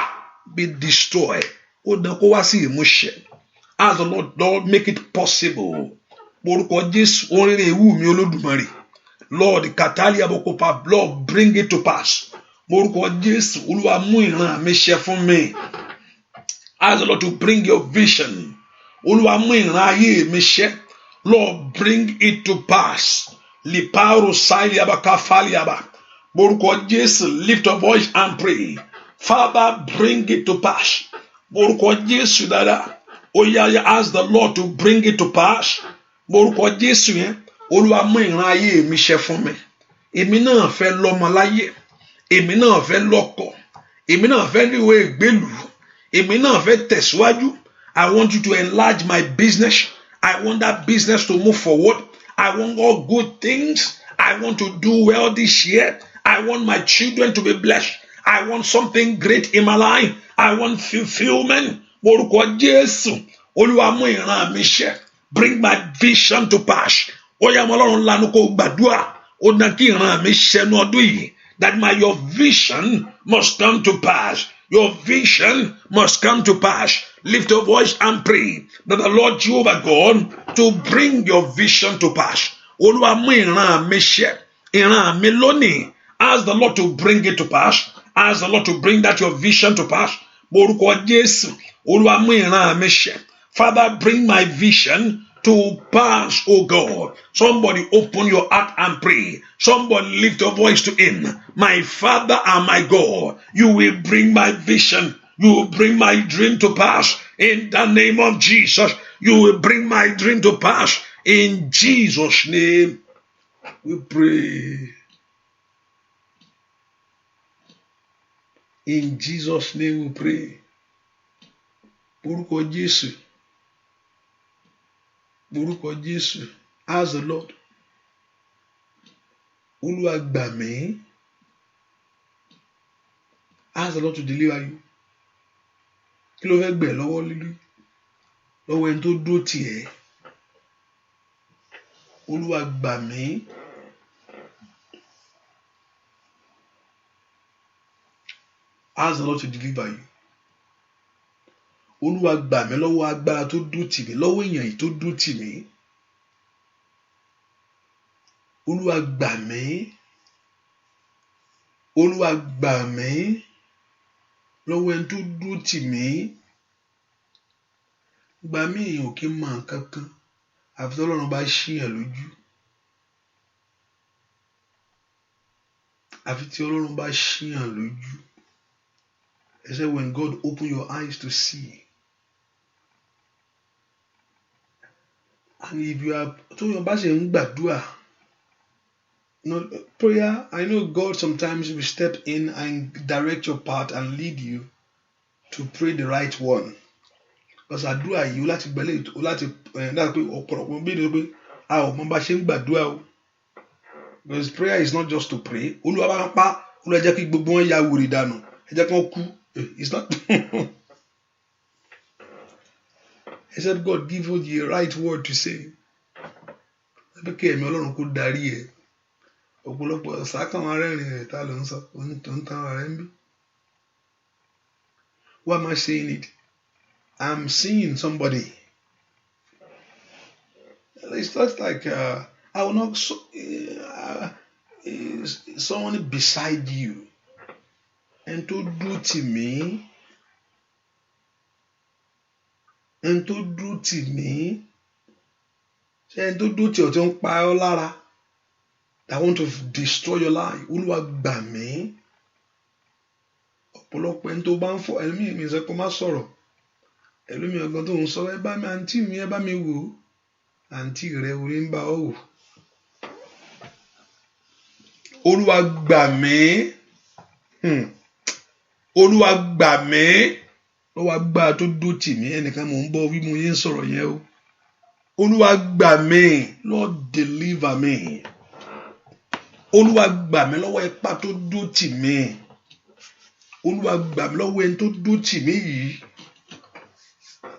be destroyed. Ó dán kó wá sí ìmúṣẹ. As the Lord make it possible. Orúkọ Jésù orin ewu mi Olódùmarè. Lord, Katali Abokopa, Lord, bring it to pass. Orúkọ Jésù, Olúwa mú ìran mi ṣẹ fún mi. Ask the Lord to bring your vision. Olúwa mú ìran ayé mi ṣẹ. Lord, bring it to pass. Liparo Saliaba Kafaliaba. Orúkọ Jésù, lift your voice and pray. Father, bring it to pass. Orúkọ Jésù dada. Oya, ask the Lord to bring it to pass. Orúkọ Jésù yẹn. Olúwa mú ìran ayé mi ṣẹ fún mi. Èmi náà fẹ́ lọ́mọ láyé. Èmi náà fẹ́ lọ́kọ. Èmi náà fẹ́ níwèé ìgbélú. Èmi náà fẹ́ tẹ̀síwájú. I want you to enlarge my business. I want that business to move forward. I want all good things. I want to do well this year. I want my children to be blessed. I want something great in my life. I want fulfillment. Orúkọ Jésù. Olúwa mú ìran mi ṣẹ. Bring my vision to pass. Oya mo Ọlọ́run lanu kó gbàdúrà. Ó ná kí ìran mi ṣẹ ní ọdún yìí. That your vision must come to pass. Your vision must come to pass. Lift your voice and pray that the Lord Jehovah God to bring your vision to pass. Olúwa mú ìran mi ṣẹ. Ìran mi lónìí. Ask the Lord to bring it to pass. Ask the Lord to bring that your vision to pass. Orúkọ Jésù, Olúwa mú ìran mi ṣẹ. Father, bring my vision to pass, oh God. Somebody open your heart and pray. Somebody lift your voice to him. My Father and my God, you will bring my vision. You will bring my dream to pass. In the name of Jesus, you will bring my dream to pass. In Jesus' name, we pray. In Jesus' name we pray. Orúkọ Jésù. Orúkọ Jésù. Ask the Lord. Olúwa gbà mí. Ask the Lord to deliver you. Kí ló fẹ́ gbẹ̀ lọ́wọ́ lílú? Lọ́wọ́ ẹni tó dúró tì ẹ́. Olúwa gbà mí. Ask the Lord to deliver you. Olúwa gbà mí lọ́wọ́ agbára tó dúró tì mí, lọ́wọ́ èèyàn yìí tó dúró tì mí. Olúwa gbà mí. Olúwa gbà mí lọ́wọ́ ẹni tó dúró tì mí. Gbà mí èèyàn ò kí ń mọ nǹkan kan àfi tí Ọlọ́run bá ṣíyàn lójú. Àfi tí Ọlọ́run bá ṣíyàn lójú. I said when God open your eyes to see. And if you are tó yàn bá ṣe ń gbàdúrà. Prayer, I know God sometimes will step in and direct your path and lead you to pray the right one. Because àdúrà yìí ó láti gbẹ́lẹ̀ ó láti pé ọ̀pọ̀lọpọ̀ bí ẹni pé a ò mọ bá ṣe ń gbàdúrà o. Because prayer is not just to pray. Olúwa bá pa Olúwa jẹ́ kí gbogbo wọn ya wèrè dànù. Ẹ jẹ́ kí wọ́n kú. It's not. He said God give you the right word to say. Ẹ bẹ́ kí ẹ̀mí Ọlọ́run kó darí ẹ̀. Ọ̀pọ̀lọpọ̀ sákàn arẹ́rìn rẹ̀ ta ló ń sọ tó ń tan ara ẹ̀ ń bí. Why am I saying it? I'm seeing somebody. It's just like I will not someone beside you. And to do to me. And to do to me. And to do to your pa ọ́ lára. I want to destroy your life. Olúwa gbà mí. Ọ̀pọ̀lọpọ̀ ẹni tó bá ń fọ ẹlòmíì mi sọ pé má sọ̀rọ̀. Ẹlòmíì ọgbọ́n tó ń sọ ẹ bá mi àǹtí mi ẹ bá mi wò. Àǹtí rẹ orí ń bá ọ wò. Olúwa gbà mí. Olúwa gbà mí. Lọ́wọ́ agbára tó dó tì mí ẹnìkan mò ń bọ̀ wí mo yé ń sọ̀rọ̀ yẹn o. Olúwa gbà mí. Lord deliver me. Olúwa gbà mí lọ́wọ́ ipá tó dó tì mí. Olúwa gbà mí lọ́wọ́ ẹni tó dó tì mí yìí.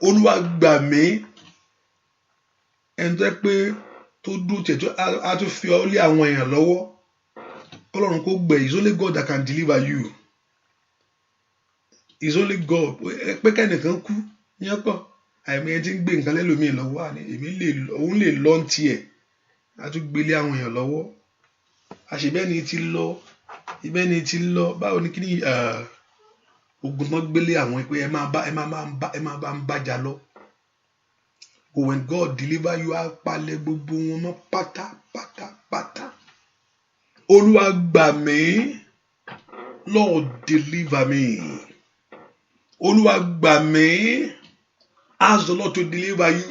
Olúwa gbà mí. Ẹni tó yẹ pé tó dó tì ẹ́ tó a tún fi ọ́ lé àwọn èèyàn lọ́wọ́. Ọlọ́run kò gbẹ̀. It's only God that can deliver you. It's only God. Pé kẹ́nìkan kú ní ọ̀pọ̀. Àìmọ̀ ẹni tí ń gbé nǹkan lẹ́lòmíì lọ́wọ́ àní òun lè lọ́ ń tiẹ̀. A tún gbélé àwọn èèyàn lọ́wọ́. Àṣebẹ́ni ti lọ. Ìbẹ́ni ti lọ. Báwo ni kí ni ogun tán gbélé àwọn pé ẹ máa bá ń bájà lọ. But when God deliver you, á palẹ̀ gbogbo wọn mọ́ pátápátá. Olúwa gbà mí. Lord deliver me. Olúwa gbà mí. Ask the Lord to deliver you.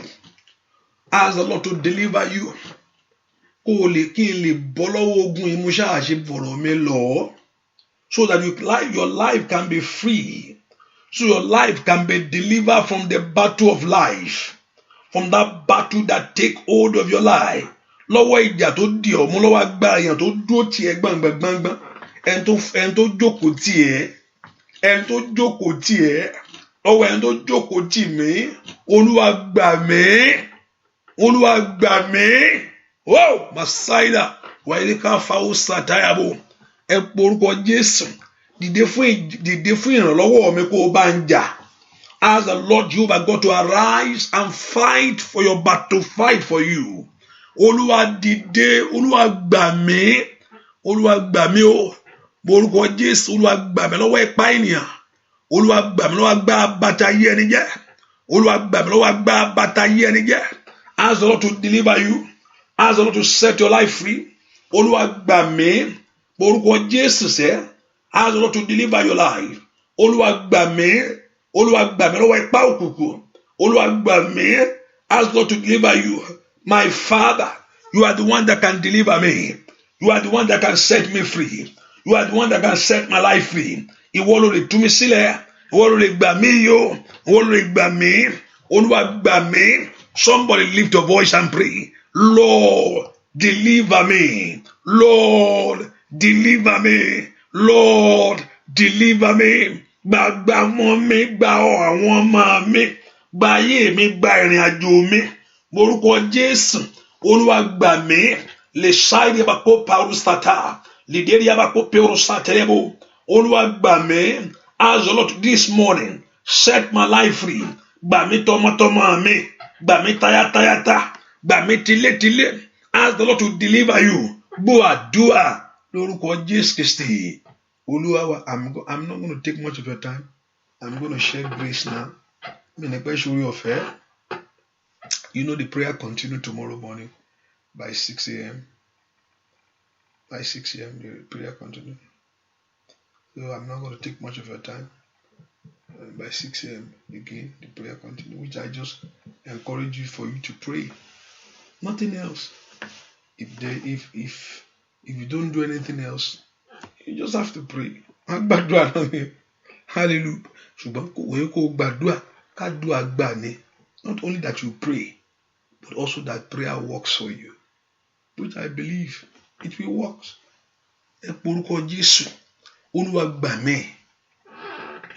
Ask the Lord to deliver you. Kí n lè bọ́ lọ́wọ́ ogun ìmúṣà àṣebọ̀rọ̀ mi lọ. So that your life can be free. So your life can be delivered from the battle of life. From that battle that take hold of your life. Lọ́wọ́ ìjà tó di ọ́ mú lọ́wọ́ agbára èèyàn tó dúró tì ẹ́ gbàngbàngbàngbàn. Ẹni tó jókòó tì ẹ́. Ẹni tó jókòó tì ẹ́. Lọ́wọ́ ẹni tó jókòó tì mí. Olúwa gbà mí. Olúwa gbà mí. Oh, Masaida, Wailika Fausa Tayabo. Ẹ porúkọ Jésù. Dìde fún ìrànlọ́wọ́ mi kó o bá ń jà. Ask the Lord Jehovah God to arise and fight for your battle, fight for you. Olúwa dìde, Olúwa gbà mí. Olúwa gbà mí o. Porúkọ Jésù, Olúwa gbà mí lọ́wọ́ ipá ènìyàn. Olúwa gbà mí lọ́wọ́ agbára bàtà ayé ẹni jẹ́. Olúwa gbà mí lọ́wọ́ agbára bàtà ayé ẹni jẹ́. Ask the Lord to deliver you. Ask the Lord to set your life free. Olúwa gbà mí orúkọ Jésù sẹ́. Ask the Lord to deliver your life. Olúwa gbà mí. Olúwa gbà mí lọ́wọ́ ipá òkùnkùn. Olúwa gbà mí. Ask God to deliver you. My Father, you are the one that can deliver me. You are the one that can set me free. You are the one that can set my life free. Ìwọ ló lè tú mi sílẹ̀. Ìwọ ló lè gbà mí yo. Ìwọ ló lè gbà mí. Olúwa gbà mí. Somebody lift your voice and pray. Lord, deliver me. Lord, deliver me. Lord, deliver me. Gbà mọ́ mi, gbà àwọn ọmọ mi. Gba ayé mi, gba ìrìn àjò mi. Orúkọ Jésù, Olúwa gbà mí. Le ṣáìdì abakó parusata. Lideri abakó perusaterebo. Olúwa gbà mí. Ask the Lord this morning, set my life free. Gbà mí tọmọtọmọ mi. Gbà mí tayátayátá. Gbà mí tilétilé. Ask the Lord to deliver you. Gbọ́ àdúrà lórúkọ Jésù Kristi. Olúwa wa, I'm not going to take much of your time. I'm going to share grace now. You know the prayer continue tomorrow morning by 6 a.m. By 6 a.m. the prayer continue. So I'm not going to take much of your time. By 6 a.m. again the prayer continue, which I just encourage you for you to pray. Nothing else. If you don't do anything else, you just have to pray. Hallelujah. Not only that you pray, but also that prayer works for you, which I believe it will work.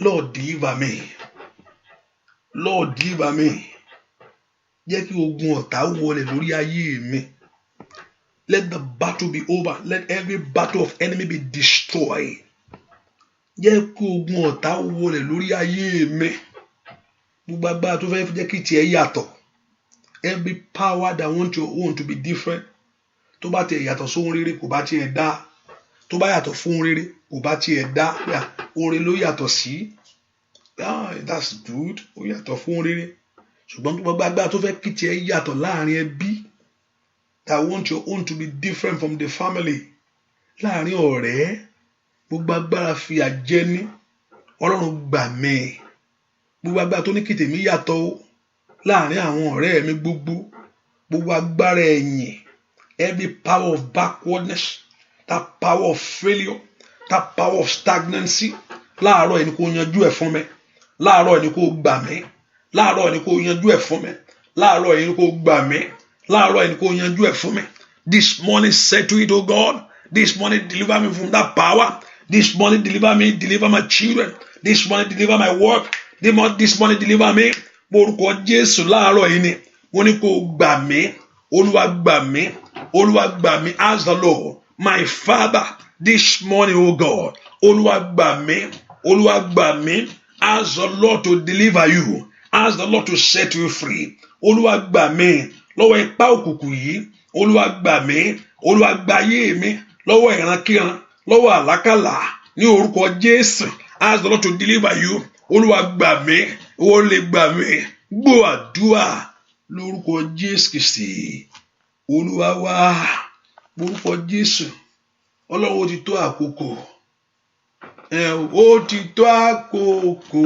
Lord, deliver me. Lord, deliver me. Let the battle be over. Let every battle of enemy be destroyed. Every power that wants your own to be different. Tó bá tiẹ̀ yàtọ̀ sóhun rere kò bá tiẹ̀ dá. Tó bá yàtọ̀ fún rere kò bá tiẹ̀ dá. Oore ló yàtọ̀ sí. That's good. Ó yàtọ̀ fún rere. Ṣùgbọ́n tó bá gbàgbà tó fẹ́ kí tiẹ̀ yàtọ̀ láàrin ẹbí. That want your own to be different from the family. Láàrin ọ̀rẹ́. Gbogbo agbára fi àjẹní. Ọlọ́run gbà mí. Gbogbo agbára tó ní kí tèmi yàtọ̀ o. Láàrin àwọn ọ̀rẹ́ mi gbogbo. Gbogbo agbára ẹ̀yìn. Every power of backwardness. That power of failure. That power of stagnancy. Láàárọ̀ ẹni kò yanjú ẹ̀ fún mi. Láàárọ̀ ẹni kò gbà mí. Láàárọ̀ ẹni kò yanjú ẹ̀ fún mi. Láàárọ̀ ẹni kò gbà mí. Láàárọ̀ ẹni kò yanjú ẹ̀ fún mi. This morning said to it, oh God. This morning deliver me from that power. This morning deliver me, deliver my children. This morning deliver my work. This morning deliver me. Orúkọ Jésù láàárọ̀ yìí ni. Mo ní kó gbà mí. Olúwa gbà mí. Olúwa gbà mí. Ask the Lord, my Father, this morning, oh God. Olúwa gbà mí. Olúwa gbà mí. Ask the Lord to deliver you. Ask the Lord to set you free. Olúwa gbà mí. Lọ́wọ́ ipá òkùnkùn yìí. Olúwa gbà mí. Olúwa gbà ayé mi. Lọ́wọ́ ìrankíran. Lọ́wọ́ àlákàlà. Ní orúkọ Jésù. Ask the Lord to deliver you. Olúwa gbà mí. Ó lè gbà mí. Gbọ́ àdúrà lórúkọ Jésù Kristi. Olúwa wá. Orúkọ Jésù. Ọlọ́run ó ti tó àkókò. Ó ti tó àkókò.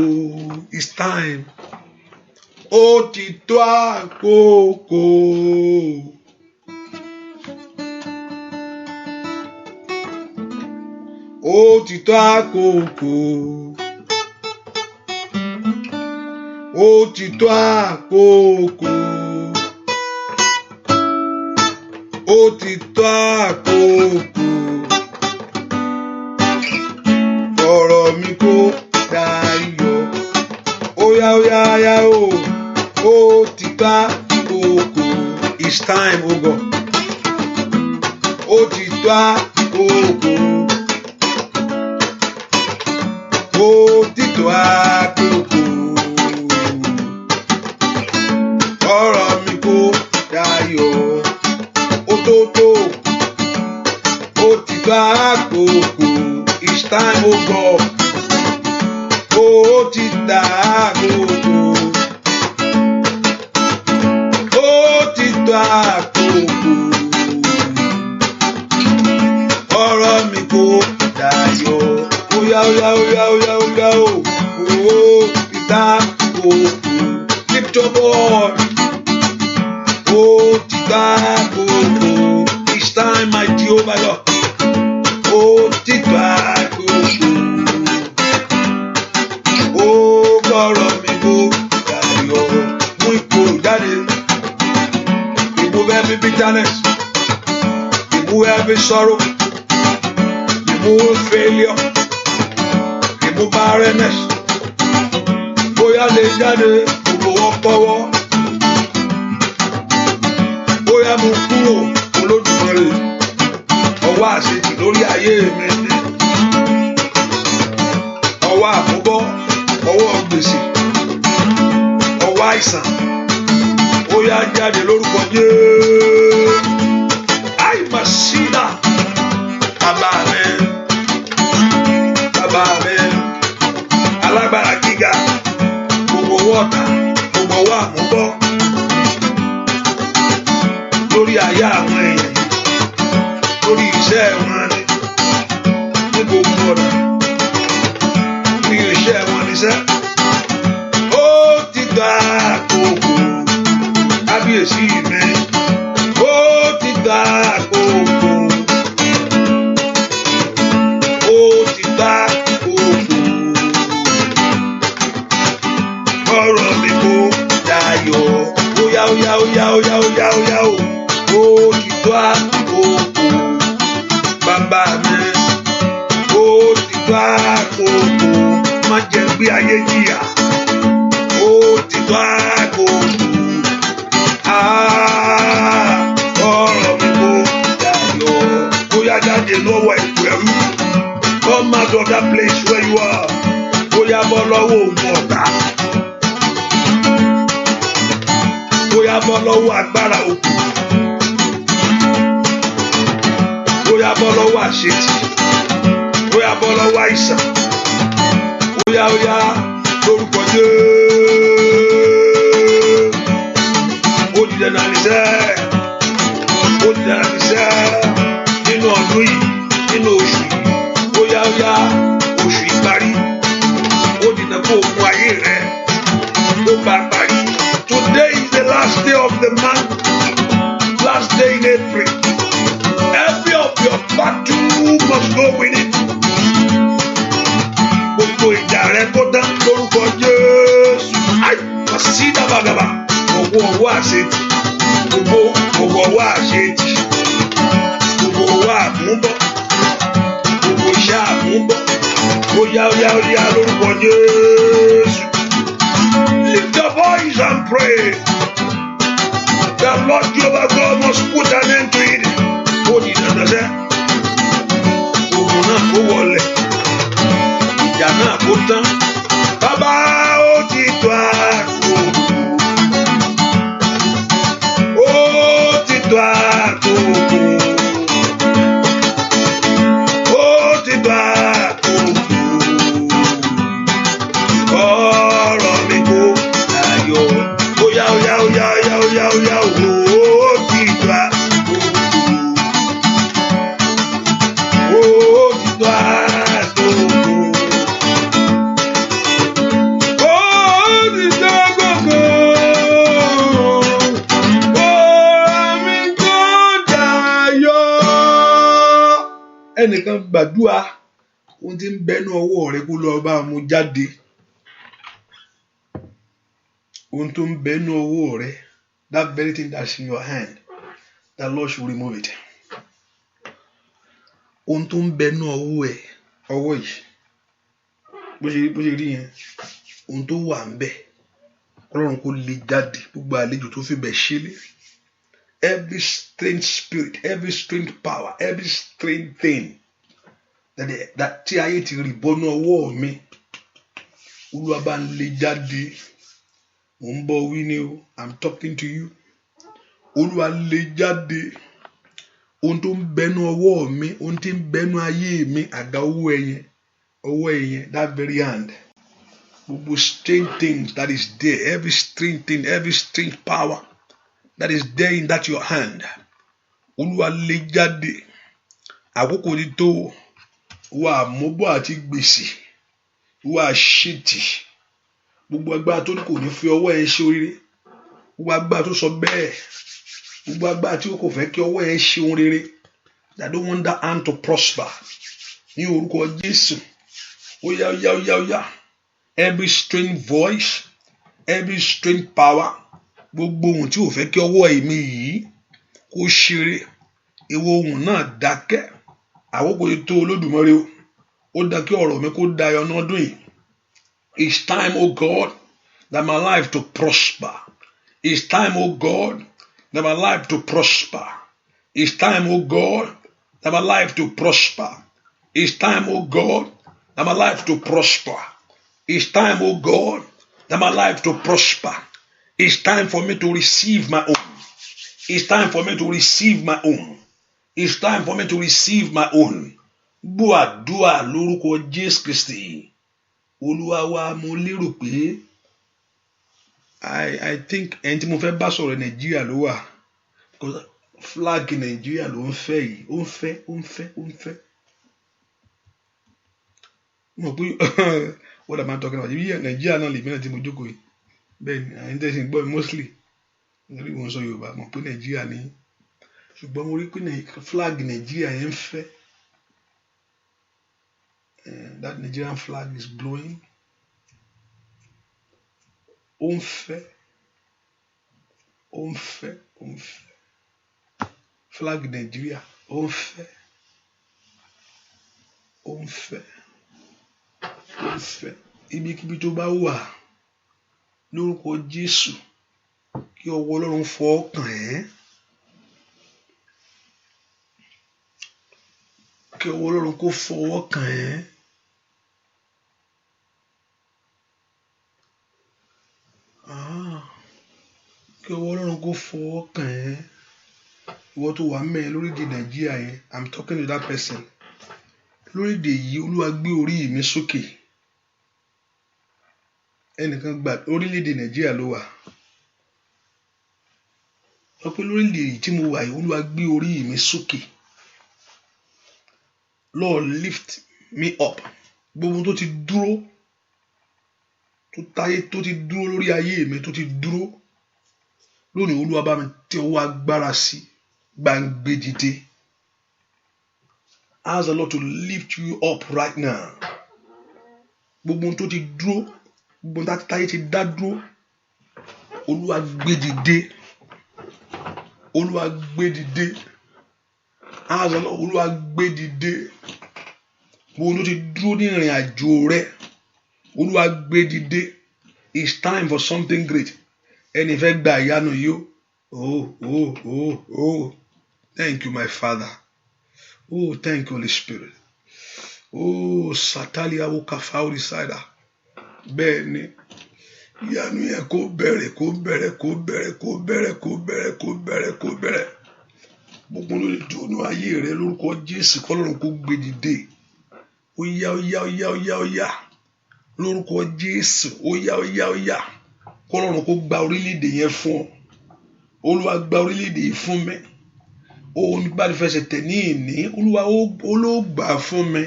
It's time. Ó ti tó àkókò. Ó ti tó àkókò. Ó ti tó àkókò. Ó ti tó àkókò. Ọ̀rọ̀ mi kò dayọ̀. Óyá o. Ó ti tó àkókò. It's time, oh God. Ó ti tó àkókò. Ó ti tó àkókò. Ọ̀rọ̀ mi kò dayọ̀. Ó ti tó àkókò. It's time, oh God. Ó àkókò ọ̀rọ̀ mi kò dayọ̀ óyá óyá óyá óyá óyá ó ìta àkókò lift your voice ìta àkókò it's time my Jehovah Lord ìta àkókò ọ̀rọ̀ mi kò dayọ̀ mú ìkorò jáde. Remove every bitterness, remove every sorrow, remove failure, remove barrenness. Bóyá lè jáde gbogbo ọpọwọ, bóyá mo kúrò Olódùmarè, ọwọ́ àṣetì lórí ayé mi, ọwọ́ àkóbọ́, ọwọ́ gbèsè, ọwọ́ àìsàn. Bóyá jáde lórúkọ Jésù. Àìmọ̀sílà bàbá mi alágbára gíga gbogbo owó ọ̀tá gbogbo owó àmúbọ́ lórí ayé àwọn èèyàn lórí iṣẹ́ wọn ní gbogbo ọ̀nà ní iṣẹ́ wọn níṣẹ́ ó ti gbà àkókò kábíyèsí mi ó ti gbà àkókò ó ti gbà àkókò ọ̀rọ̀ mi kò dayọ̀ óyá óyá óyá óyá óyá óyá ó ti gbà àkókò bàbá mi ó ti gbà àkókò má jẹ́ gbé ayé jìyà ó ti gbà àkókò. Ọ̀rọ̀ mi kò dayọ̀ bóyá jáde lọ́wọ́ ìpò ẹ̀rú come out of that place where you are bóyá bọ́ lọ́wọ́ ògùn ọ̀tá bóyá bọ́ lọ́wọ́ agbára òkú bóyá bọ́ lọ́wọ́ àṣetì bóyá bọ́ lọ́wọ́ àìsàn bóyá óyá lórúkọ Jésù. Nínú ọdún yìí nínú oṣù yìí bóyá oṣù ìparí ó dìnnà kó o mú ayé rẹ tó bá parí. Today is the last day of the month, last day in April. Every of your battle must go with it. Gbogbo ìjà rẹ kó dán lórúkọ Jésù. Àì màsí dábàdàbà gbogbo ọwọ́ àṣetì gbogbo ọwọ́ àṣetì. Gbogbo àmúbọ̀, gbogbo iṣẹ́ àmúbọ̀, óyá lórúkọ Jésù. Lift your voice and pray. The Lord Jehovah God must put an end to it. Ó di dandan sẹ́, ogun náà kó wọlẹ̀, ìjà náà kó tán. Bàbá ó ti tó àkókò, ó ti tó àkókò. Ẹnìkan gbàdúrà ohun tí ń bẹnu ọwọ́ rẹ kó lọ bá mú jáde. Ohun tó ń bẹnu ọwọ́ rẹ, that very thing that's in your hand, the Lord should remove it. Ohun tó ń bẹnu ọwọ́ yìí bó ṣe rí yẹn, ohun tó wà ń bẹ Ọlọ́run kó lè jáde gbogbo àlejò tó fi bẹ̀ ṣẹlẹ̀. Every strange spirit, every strange power, every strange thing that tí ayé ti rí bọ́nú ọwọ́ mi, Olúwa bá ń lè jáde. Mo ń bọ̀ wí ni o, I'm talking to you. Olúwa lè jáde. Ohun tó ń bẹnu ọwọ́ mi, ohun tí ń bẹnu ayé mi, àga ọwọ́ ẹ̀yẹn, that very hand. Gbogbo strange things that is there, every strange thing, every strange power that is there in that your hand. Olúwa lé jáde. Àkókò ti tó. Wà àmúbọ̀ àti gbèsè. Wà àṣetì. Gbogbo agbára tó ní kò ní fi ọwọ́ ẹ ṣe oríire. Gbogbo agbára tó sọ bẹ́ẹ̀. Gbogbo agbára tí ó kò fẹ́ kí ọwọ́ ẹ ṣe ohun rere. That don't want that hand to prosper. Ní orúkọ Jésù. Oya. Every strange voice, every strange power. Gbogbo ohun tí ò fẹ́ kí ọwọ́ èmi yìí kó ṣeré. Ìwọ ohun náà dákẹ́. Àkókò ti tó Olódùmarè o. Ó dá kí ọ̀rọ̀ mi kó dayọ̀ n'ọdún yìí. It's time, oh God, that my life to prosper. It's time, oh God, that my life to prosper. It's time, oh God, that my life to prosper. It's time, oh God, that my life to prosper. It's time, oh God, that my life to prosper. It's time for me to receive my own. It's time for me to receive my own. It's time for me to receive my own. Gbọ́ àdúrà lórúkọ Jésù Kristi. Olúwa wa, mo lérò pé I think ẹni tí mo fẹ́ bá sọ̀rọ̀ Nàìjíríà ló wà. Because flag Nàìjíríà ló ń fẹ́ yìí. Ó ń fẹ́. Mo pé what am I talking about? Nàìjíríà náà lèmi náà tí mo jókòó yìí. Bẹ́ẹ̀ni, àyìn tẹ́sí gbọ́ mostly. Nítorí mo ń sọ Yorùbá, mo pé Nàìjíríà ní. Ṣùgbọ́n mo rí pé flag Nàìjíríà yẹn ń fẹ́. That Nigerian flag is blowing. Ó ń fẹ́. Flag Nigeria. Ó ń fẹ́. Ibikíbi tó bá wà lórúkọ Jésù kí ọwọ́ Ọlọ́run fọwọ́ kàn ẹ́. Kí ọwọ́ Ọlọ́run kó fọwọ́ kàn ẹ́. Kí ọwọ́ Ọlọ́run kó fọwọ́ kàn ẹ́. Ìwọ tó wà mẹ́ẹ̀ lórílẹ̀-èdè Nàìjíríà yẹn, I'm talking to that person. Lórílẹ̀-èdè yìí, Olúwa gbé orí mi sókè. Ẹnìkan gbà orílẹ̀-èdè Nàìjíríà ló wà. Sọ pé lórílẹ̀-èdè yìí tí mo wà yìí, Olúwa gbé orí mi sókè. Lord, lift me up. Gbogbo tó ti dúró, tó ti dúró lórí ayé mi, tó ti dúró. Lónìí Olúwa bá mi tẹ ọwọ́ agbára sí, gbàǹgbé dìde. Ask the Lord to lift you up right now. Gbogbo tó ti dúró, gbogbo táyé ti dá dúró. Olúwa gbé dìde. Olúwa gbé dìde. Ask the Lord, Olúwa gbé dìde. Gbogbo tó ti dúró ní ìrìn àjò rẹ. Olúwa gbé dìde. It's time for something great. Ẹni fẹ́ gba ìyanu yìí o. Oh. Thank you, my Father. Oh, thank you, Holy Spirit. Oh, Satalia Okafauri Sada. Bẹ́ẹ̀ni, ìyanu yẹn kó bẹ̀rẹ̀. Gbogbo ló lè dùnú ayé rẹ lórúkọ Jésù k'Ọlọ́run kó gbé dìde. Óyá. Lórúkọ Jésù, óyá. K'Ọlọ́run kó gba orílẹ̀-èdè yẹn fún ọ. Olúwa gba orílẹ̀-èdè yìí fún mi. Òun bá ti fẹsẹ̀ tẹ̀ ní ìní. Olúwa ó gbà fún mi.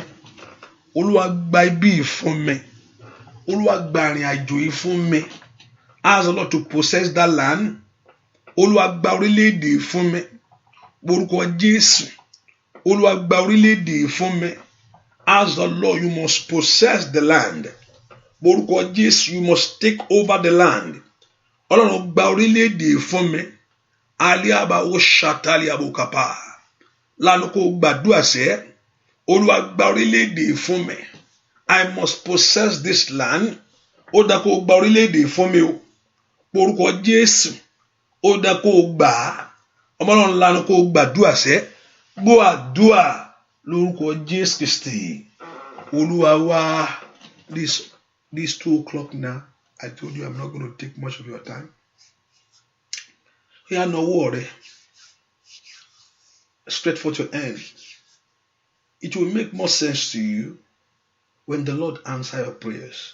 Olúwa gba ibi yìí fún mi. Olúwa gba ìrìn àjò yìí fún mi. Ask the Lord to possess that land. Olúwa gba orílẹ̀-èdè yìí fún mi. Orúkọ Jésù. Olúwa gba orílẹ̀-èdè yìí fún mi. Ask the Lord, you must possess the land. Orúkọ Jésù, you must take over the land. Ọlọ́run gba orílẹ̀-èdè yìí fún mi. Aliaba o ṣàtàlì àbòkàpà. Lánàá kó gbàdúrà sẹ́. Olúwa gba orílẹ̀-èdè yìí fún mi. I must possess this land. Ó dá kó gba orílẹ̀-èdè yìí fún mi o. Orúkọ Jésù. Ó dá kó gbà á. Ọmọ Ọlọ́run lánàá kó gbàdúrà sẹ́. Gbọ́ àdúrà lórúkọ Jésù Kristi. Olúwa wá. This 2:00 now. I told you I'm not going to take much of your time. Here no worry. Straight for your end. It will make more sense to you when the Lord answers your prayers.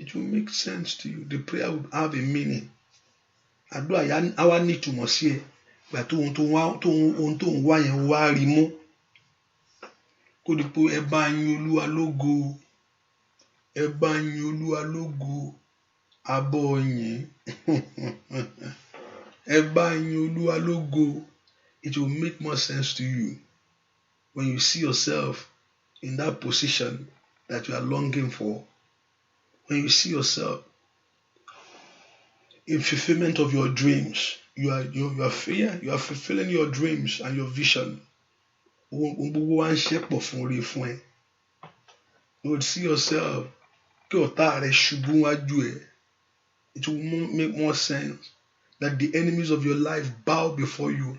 It will make sense to you. The prayer will have a meaning. àdúrà yá á wá ní ìtumọ̀ sí ẹ ìgbà tó ohun tó ń wá yẹn wá rí mú kó di pé ẹ bá yin Olúwa lógo, ẹ bá yin Olúwa lógo, abọ́ yìn ẹ bá yin Olúwa lógo. It will make more sense to you when you see yourself in that position that you are longing for. When you see yourself in fulfillment of your dreams, you are fulfilling your dreams and your vision. Gbogbo wa ń ṣepọ̀ fún oore fún ẹ. You would see yourself kí ọ̀tá rẹ ṣubú wájú ẹ. It will make more sense that the enemies of your life bow before you,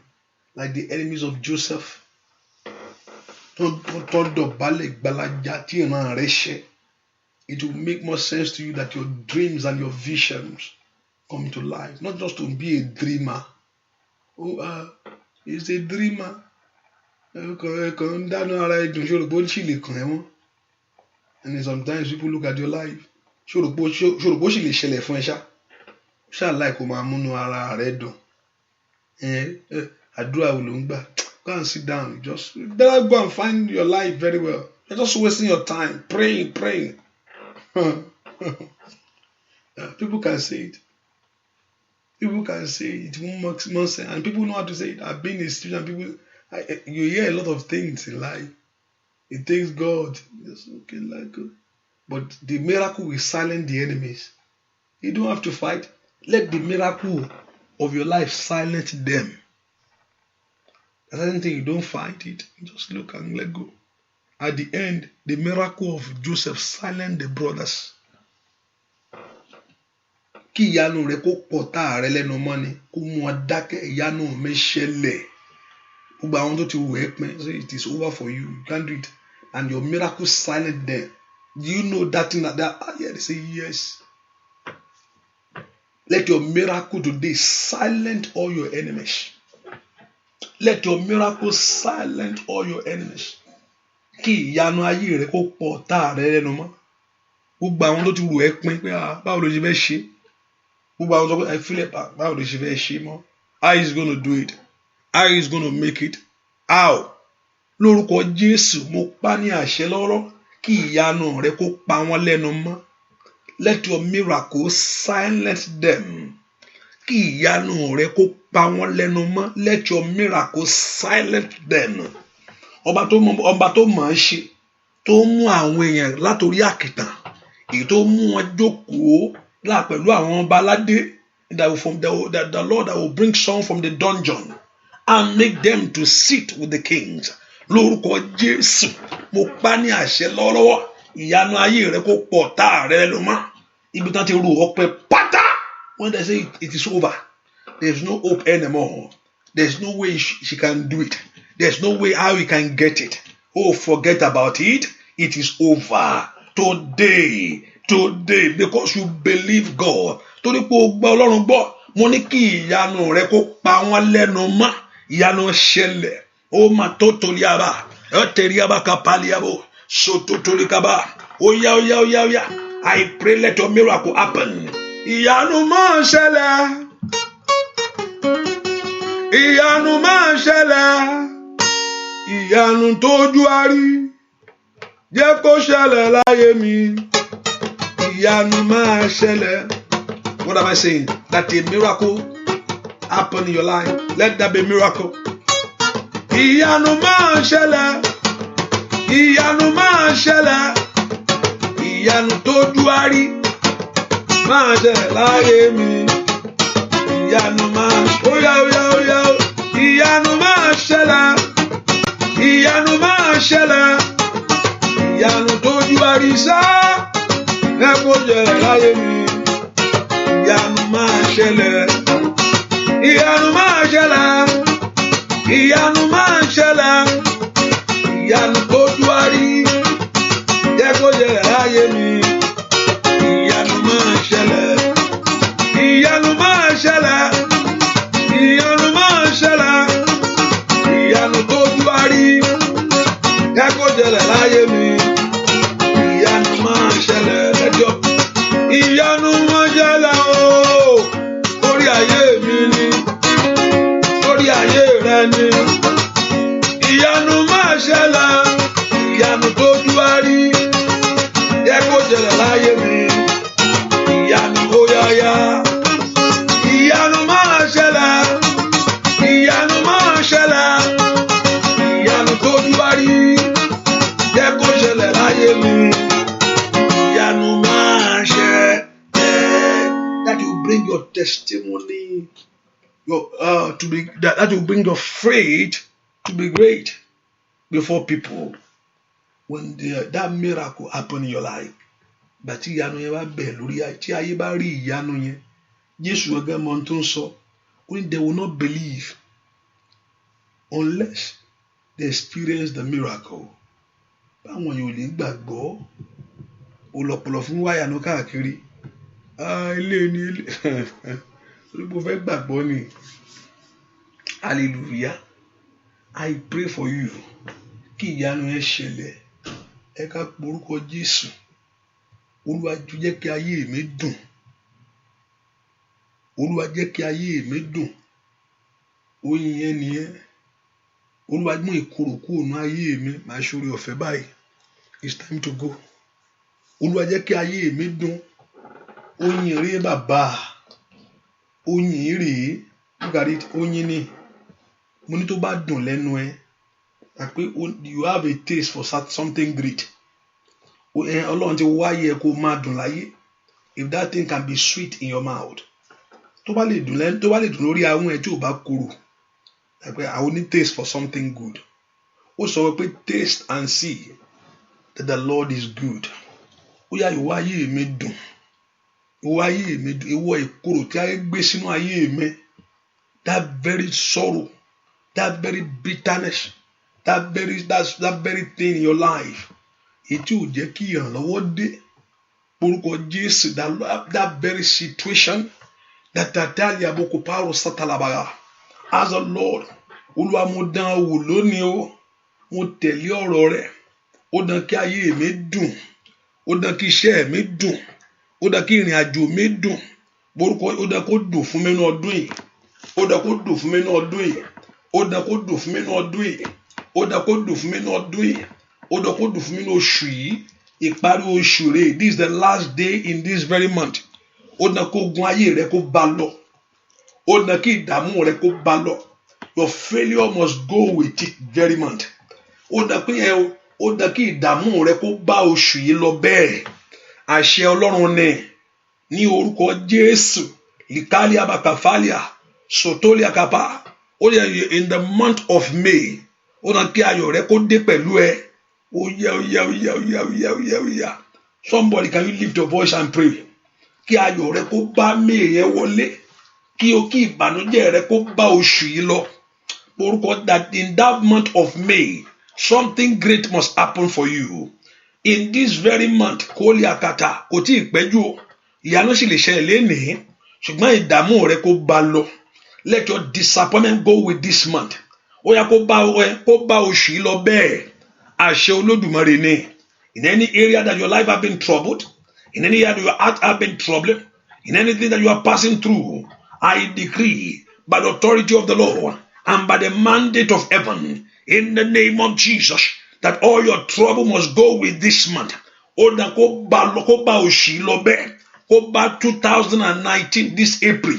like the enemies of Joseph. Tó dọ̀bálẹ̀ gbalaja tí ìran rẹ ṣẹ. It will make more sense to you that your dreams and your visions come to life, not just to be a dreamer. He's a dreamer. And then sometimes people look at your life. Ṣòròpó sì lè ṣẹlẹ̀ fún ẹ ṣá. Ṣáàláì kò máa múnú ara rẹ dùn. Àdúrà wo ló ń gbà? Go and sit down. Just better go and find your life very well. You're just wasting your time praying. People can say it. People can say it won't make more sense, and people know how to say it. I've been in a situation. You hear a lot of things in life. It takes God. It's okay, like God. But the miracle will silence the enemies. You don't have to fight. Let the miracle of your life silence them. That's anything, you don't fight it. Just look and let go. At the end, the miracle of Joseph silenced the brothers. Kí ìyanu rẹ kó pọ̀ tá rẹ lẹ́nu mọ́ ni, kó mú ọ dákẹ́ ìyanu mi ṣẹlẹ̀. Gbogbo àwọn tó ti wù ẹ́ pín, say it is over for you. You can't do it. And your miracle silent them. Do you know that thing that yeah, they say yes. Let your miracle today silence all your enemies. Let your miracle silence all your enemies. Kí ìyanu ayé rẹ kó pọ̀ tá rẹ lẹ́nu mọ́. Gbogbo àwọn tó ti wù ẹ́ pín pé báwo ló ṣe fẹ́ ṣe? Gbogbo àwọn tó pé I feel it báwo ló ṣe fẹ́ ṣe mọ́? How is going to do it? How is going to make it? How? Lórúkọ Jésù mo pa ní àṣẹ lọ́rọ̀ kí ìyanu rẹ kó pa wọ́n lẹ́nu mọ́. Let your miracle silence them. Kí ìyanu rẹ kó pa wọ́n lẹ́nu mọ́. Let your miracle silence them. Ọba tó mọ̀ ẹ́ ṣe tó mú àwọn èèyàn látòrí àkìtàn èyí tó mú wọn jókòó pẹ̀lú àwọn ọba aládé the Lord that will bring some from the dungeon and make them to sit with the kings. Lórúkọ Jésù mo pa ní àṣẹ lọ́wọ́lọ́wọ́ ìyanu ayé rẹ kó pọ̀ tá rẹ lọ mọ́. Ibi tán ti rú ọpẹ́ pátá. When they say it is over, there's no hope anymore. There's no way she can do it. There's no way how we can get it. Oh, forget about it. It is over. Today, because you believe God. Torí pé o gbọ́ Ọlọ́run gbọ́, mo ní kí ìyanu rẹ kó pa wọ́n lẹ́nu mọ́. Ìyanu ṣẹlẹ̀. O ma tó torí aba. Ó tẹ̀rí aba kapali abo. So tó torí kaba. Oya. I pray let your miracle happen. Ìyanu máa ṣẹlẹ̀. Ìyanu máa ṣẹlẹ̀. Ìyanu tójú á rí. Jẹ́ kó ṣẹlẹ̀ láyé mi. Ìyanu máa ṣẹlẹ̀. What am I saying? That a miracle happen in your life. Let that be a miracle. Ìyanu máa ṣẹlẹ̀. Ìyanu máa ṣẹlẹ̀. Ìyanu tójú á rí. Máa ṣẹlẹ̀ láyé mi. Ìyanu máa Oya. Ìyanu máa ṣẹlẹ̀. Ìyanu máa ṣẹlẹ̀. Ìyanu tójú á rí sá. Ẹ kó ṣẹlẹ̀ láyé mi. Ìyanu máa ṣẹlẹ̀. Ìyanu máa ṣẹlẹ̀. Ìyanu máa ṣẹlẹ̀. Ìyanu tójú á rí. Ẹ kó ṣẹlẹ̀ láyé mi. Ìyanu máa ṣẹlẹ̀. Ìyanu máa ṣẹlẹ̀. Ìyanu máa ṣẹlẹ̀. Ìyanu tójú á rí. Ẹ kó ṣẹlẹ̀ láyé mi. Ìyanu máa ṣẹlẹ̀ lẹ́jọ́. Ìyanu máa ṣẹlẹ̀ ooo. Orí ayé mi ni. Ìyanu máa ṣẹlẹ̀, ìyanu tójú á rí, jẹ́ kó ṣẹlẹ̀ láyé mi. Ìyanu ó yáyá, ìyanu máa ṣẹlẹ̀, ìyanu máa ṣẹlẹ̀, ìyanu tójú á rí, jẹ́ kó ṣẹlẹ̀ láyé mi. Ìyanu máa ṣẹlẹ̀. That will bring your testimony, that will bring your faith to be great before people. When that miracle happen in your life, but ìyanu yẹn bá bẹ̀ lórí ayé, tí ayé bá rí ìyanu yẹn, Jésù ọgá mọ tó ń sọ, when they will not believe unless they experience the miracle. Báwọn yóò lè gbàgbọ́, ọ̀pọ̀lọpọ̀ fún wáyànú káàkiri. Ilé ni ilé, olùkọ́ fẹ́ gbàgbọ́ ni. Hallelujah. I pray for you. Kí ìyanu yẹn ṣẹlẹ̀. Ẹ ká porúkọ Jésù. Olúwa jẹ́ kí ayé mi dùn. Olúwa jẹ́ kí ayé mi dùn. Oyin yẹn nìyẹn. Olúwa mú ìkorò kúrò nínú ayé mi. Màá ṣoore ọ̀fẹ́ báyìí. It's time to go. Olúwa jẹ́ kí ayé mi dùn. Oyin rèé bàbá. Oyin rèé. Look at it. Oyin ni. Mo ní tó bá dùn lẹ́nu ẹ. Àpé you have a taste for something great. Ọlọ́run ti wáyé kó máa dùn láyé. If that thing can be sweet in your mouth. Tó bá lè dùn lórí ahọ́n ẹ tí ò bá korò. Àpé I will need taste for something good. Ó sọ pé taste and see that the Lord is good. Ó yá ìwọ ayé mi dùn. Ìwọ ayé mi dùn. Ìwọ ìkorò tí ayé gbé sínú ayé mi. That very sorrow, that very bitterness, that very thing in your life. Ètí ò jẹ́ kí ìrànlọ́wọ́ dé. Orúkọ Jésù, that very situation, that Tatalia Boko Paro Satalabaya. As a Lord, Olúwa mo dán wò lónìí o. Mo tẹ̀lé ọ̀rọ̀ rẹ̀. Ó dán kí ayé mi dùn. Ó dán kí iṣẹ́ mi dùn. Ó dán kí ìrìn àjò mi dùn. Orúkọ ó dán kó dùn fún mi ní ọdún yìí. Ó dán kó dùn fún mi ní ọdún yìí. Ó dán kó dùn fún mi ní ọdún yìí. Ó dán kó dùn fún mi ní ọdún yìí. Ó dán kó dùn fún mi ní oṣù yìí. Ìparí oṣù rẹ̀. This is the last day in this very month. Ó dán kó gun ayé rẹ kó bá lọ. Ó dán kí ìdààmú rẹ kó bá lọ. Your failure must go with it very month. Ó dán kí ìdààmú rẹ kó bá oṣù yìí lọ bẹ́ẹ̀. Àṣẹ Ọlọ́run ní orúkọ Jésù. Likali abakafalia sotolia kapa. Ó yẹ in the month of May. Ó dán kí ayọ̀ rẹ kó dé pẹ̀lú ẹ. Oh yeah. Somebody, can you lift your voice and pray? Kí ayọ̀ rẹ kó bá May yẹn wọlé. Kí ìbànújẹ́ rẹ kó bá oṣù yìí lọ. Orúkọ that in that month of May, something great must happen for you. In this very month, kólí akata, kò tí ì pẹ́jù o. Ìyanu sì lè ṣẹlẹ̀ lénìí. Ṣùgbọ́n ìdààmú rẹ kó bá lọ. Let your disappointment go with this month. Ó yá kó bá oṣù yìí lọ bẹ́ẹ̀. Àṣẹ Olódùmarè ni. In any area that your life have been troubled, in any area that your heart have been troubled, in anything that you are passing through, I decree by the authority of the Lord and by the mandate of heaven, in the name of Jesus, that all your trouble must go with this month. Ó dán kó bá oṣù yìí lọ bẹ́ẹ̀. Kó bá 2019 this April.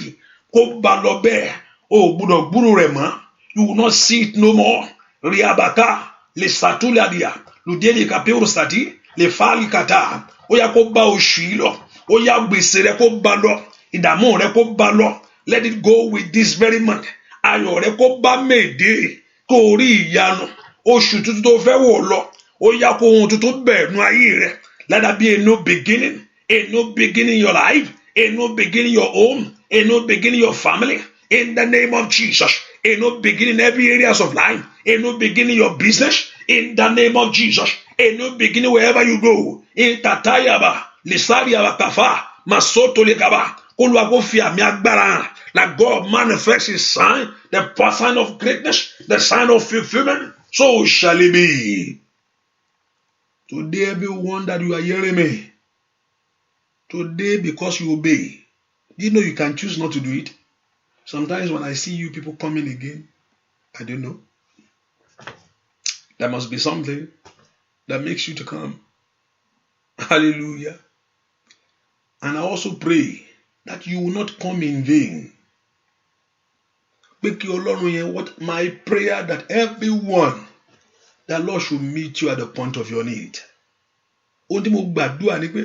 Kó bá lọ bẹ́ẹ̀. Ó gbọ́dọ̀ gbúrò rẹ̀ mọ́. You will not see it no more. Riabaka le satuladia ludeli kapeur sati le fali kata. Ó yá kó bá oṣù yìí lọ. Ó yá gbèsè rẹ kó bá lọ. Ìdààmú rẹ kó bá lọ. Let it go with this very month. Ayọ̀ rẹ kó bá mèdè. Kó rí ìyanu. Oṣù tuntun tó fẹ́ wọ̀ lọ. Ó yá kó ohun tuntun bẹ̀rẹ̀ nú ayé rẹ. Let there be a new beginning. A new beginning in your life. A new beginning in your home. A new beginning in your family. In the name of Jesus. A new beginning in every areas of life. A new beginning in your business. In the name of Jesus. A new beginning wherever you go. In Tatayaba. Lisariaba Kafa. Masoto Lekaba. Olúwa kó fi àmì agbára. That God manifests his sign. The sign of greatness. The sign of fulfillment. So shall it be. Today, everyone that you are hearing me. Today, because you obey. You know you can choose not to do it. Sometimes when I see you people coming again, I don't know. There must be something that makes you to come. Hallelujah. And I also pray that you will not come in vain. What my prayer that everyone, the Lord should meet you at the point of your need. Ohun tí mo gbàdúrà ni pé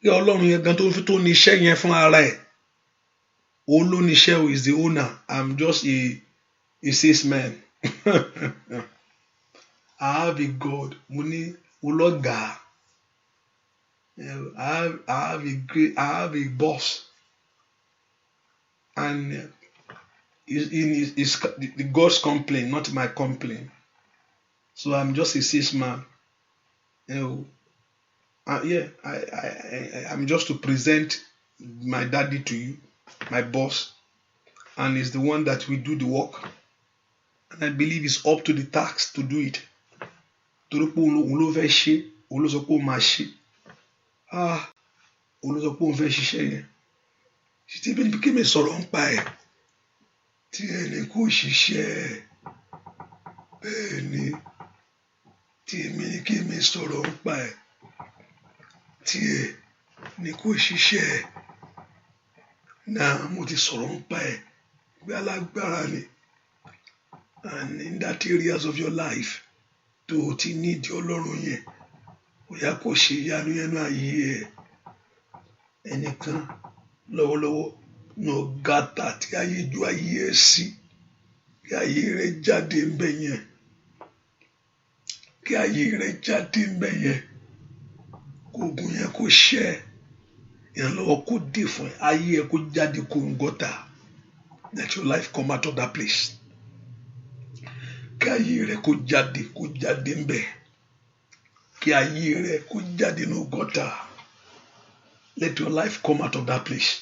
kí Ọlọ́run yẹn gan tó ní iṣẹ́ yẹn fún ara ẹ̀. Òun ló ní iṣẹ́ is the owner. I'm just a salesman. I have a God. Mo ní olọ́gàá. I have a boss. And it's the God's complaint, not my complaint. So I'm just a salesman. I'm just to present my daddy to you, my boss, and he's the one that will do the work. And I believe he's up to the task to do it. Ṣé bí kí mi sọ̀rọ̀ ń pa ẹ̀ tí ẹni kò ṣiṣẹ́ bẹ́ẹ̀ ni tí èmi ní kí mi sọ̀rọ̀ ń pa ẹ̀ tí ẹni kò ṣiṣẹ́ náà mo ti sọ̀rọ̀ ń pa ẹ̀ bí alágbára ni. And in that areas of your life tó o ti nídìí Ọlọ́run yẹn ó yá kó ṣe ìyanu yẹn náà ayé ẹ̀. Ẹnìkan lọ́wọ́lọ́wọ́ no gata tí ayé ju ayé ẹ̀ sí kí ayé rẹ̀ jáde ń bẹ̀ yẹn kí ayé rẹ̀ jáde ń bẹ̀ yẹn kó ogun yẹn kó ṣẹ́ ìrànlọ́wọ́ kó dé fún ẹ ayé ẹ̀ kó jáde kó ń gọ́ta. Let your life come out of that place. Kí ayé rẹ̀ kó jáde ń bẹ̀ kí ayé rẹ̀ kó jáde ní gọ́ta. Let your life come out of that place.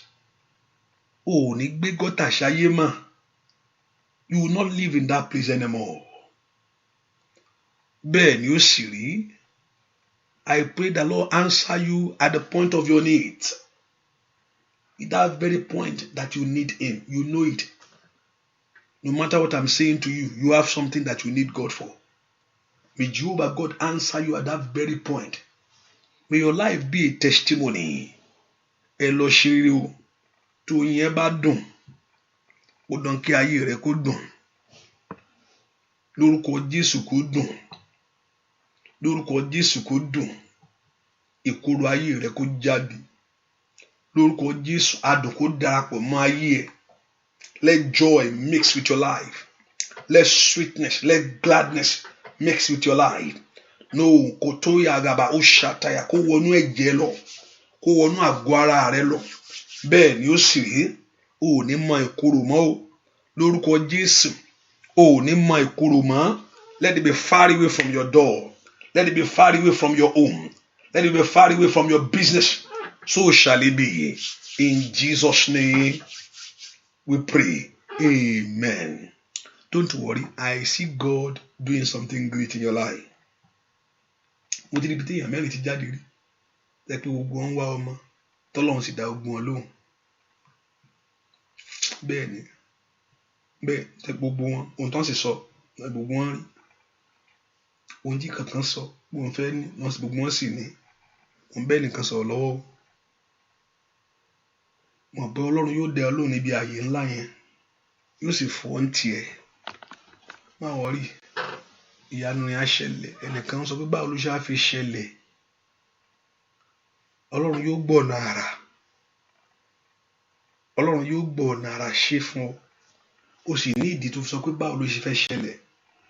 O ò ní gbé gọ́tà ṣayé mọ́. You will not live in that place anymore. Bẹ́ẹ̀ ni ó sì rí. I pray the Lord answer you at the point of your need. At that very point that you need Him, you know it. No matter what I'm saying to you, you have something that you need God for. May Jehovah God answer you at that very point. May your life be a testimony. Ẹ lọ ṣeré o. Tó yẹn bá dùn, ó dán kí ayé rẹ kó dùn. Lórúkọ Jésù kó dùn. Lórúkọ Jésù kó dùn. Ìkorò ayé rẹ kó jáde. Lórúkọ Jésù adùn kó darapọ̀ mọ́ ayé ẹ. Let joy mix with your life. Let sweetness, let gladness mix with your life. No, kò tó yàgàbà ó ṣàtàyà kó wọnú ẹ̀jẹ̀ lọ. Kó wọnú àgọ́ ara rẹ lọ. Bẹ́ẹ̀ ni ó sì rí. O ò ní mọ ìkorò mọ́ o. Lórúkọ Jésù. O ò ní mọ ìkorò mọ́. Let it be far away from your door. Let it be far away from your home. Let it be far away from your business. So shall it be. In Jesus' name we pray. Amen. Don't worry. I see God doing something great in your life. Mo ti rí ibi tí èèyàn mẹ́rin ti jáde rí. Ẹ pé gbogbo wọn wá ọmọ. Tọ́lọ́run sì dá gbogbo wọn lóhùn. Bẹ́ẹ̀ ni. Bẹ́ẹ̀ tẹ gbogbo wọn. Ohun tán sì sọ gbogbo wọn rí. Ohun tí kankan sọ gbogbo wọn fẹ́ ní. Gbogbo wọn sì ní. Wọ́n bẹ́ẹ̀ nìkan sọ̀rọ̀ lọ́wọ́. Mọ̀ pé Ọlọ́run yóò dẹ ọ lóhùn níbi ààyè ńlá yẹn. Yóò sì fọ́ ń tiẹ̀. Má wọrí. Ìyanu yẹn á ṣẹlẹ̀. Ẹnìkan sọ pé báwo ló ṣe á fi ṣẹlẹ̀. Ọlọ́run yóò gbọ́ ọ̀nà àrà. Ọlọ́run yóò gbọ́ ọ̀nà àrà ṣe fún ọ. O sì ní ìdí tó sọ pé báwo ló ṣe fẹ́ ṣẹlẹ̀.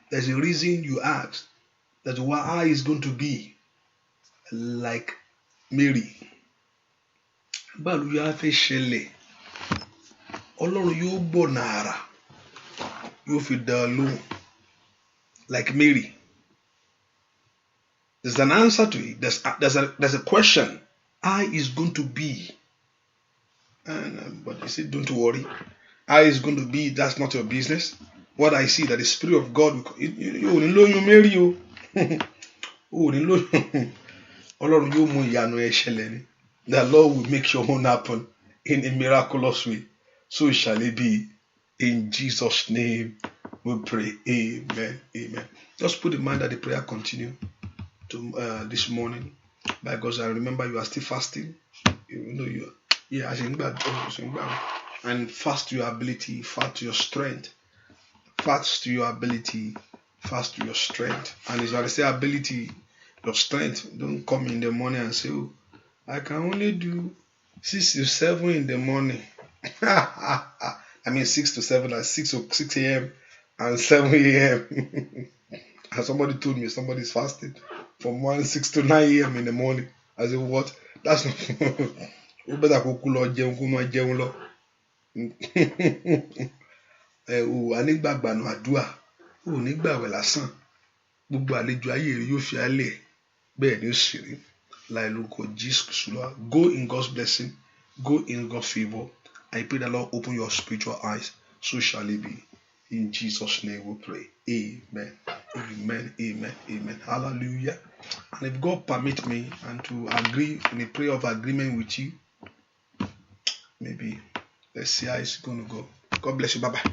There's a reason you ask that why is going to be like Mary. Báwo ló yá fẹ́ ṣẹlẹ̀. Ọlọ́run yóò gbọ́ ọ̀nà àrà. Yóò fi dá ọ lóhùn. Like Mary. There's an answer to it. There's a question. How is going to be? But he said, don't worry. How is going to be? That's not your business. What I see that the Spirit of God, you Mary you. Ọlọ́run yóò mú ìyanu ẹ ṣẹlẹ̀ ni. The Lord will make your own happen in a miraculous way. So shall it be. In Jesus' name we pray. Amen. Amen. Just put in mind that the prayer continue to this morning. By God, I remember you are still fasting. You know you. Yeah, I think that. And fast to your ability, fast to your strength, fast to your ability, fast to your strength. And as I say, ability, your strength. Don't come in the morning and say, "Oh, I can only do 6 to 7 in the morning." I mean 6 to 7 at 6 a.m. and 7 a.m. And somebody told me somebody's fasting from 6 to 9 a.m. in the morning. I said, what? That's not. You better go jẹun lọ. Anígbàgbà nù àdúrà. O nígbàwẹ̀ lásán. Gbogbo àlejò ayé rẹ̀ yóò fi alẹ̀. Bẹ́ẹ̀ ni ó sì rí. Láì lórúkọ Jésù lọ. Go in God's blessing. Go in God's favor. I pray the Lord open your spiritual eyes. So shall it be. In Jesus' name we pray. Amen. Amen. Amen. Amen. Hallelujah. And if God permit me and to agree in a prayer of agreement with you, maybe let's see how it's going to go. God bless you. Bye-bye.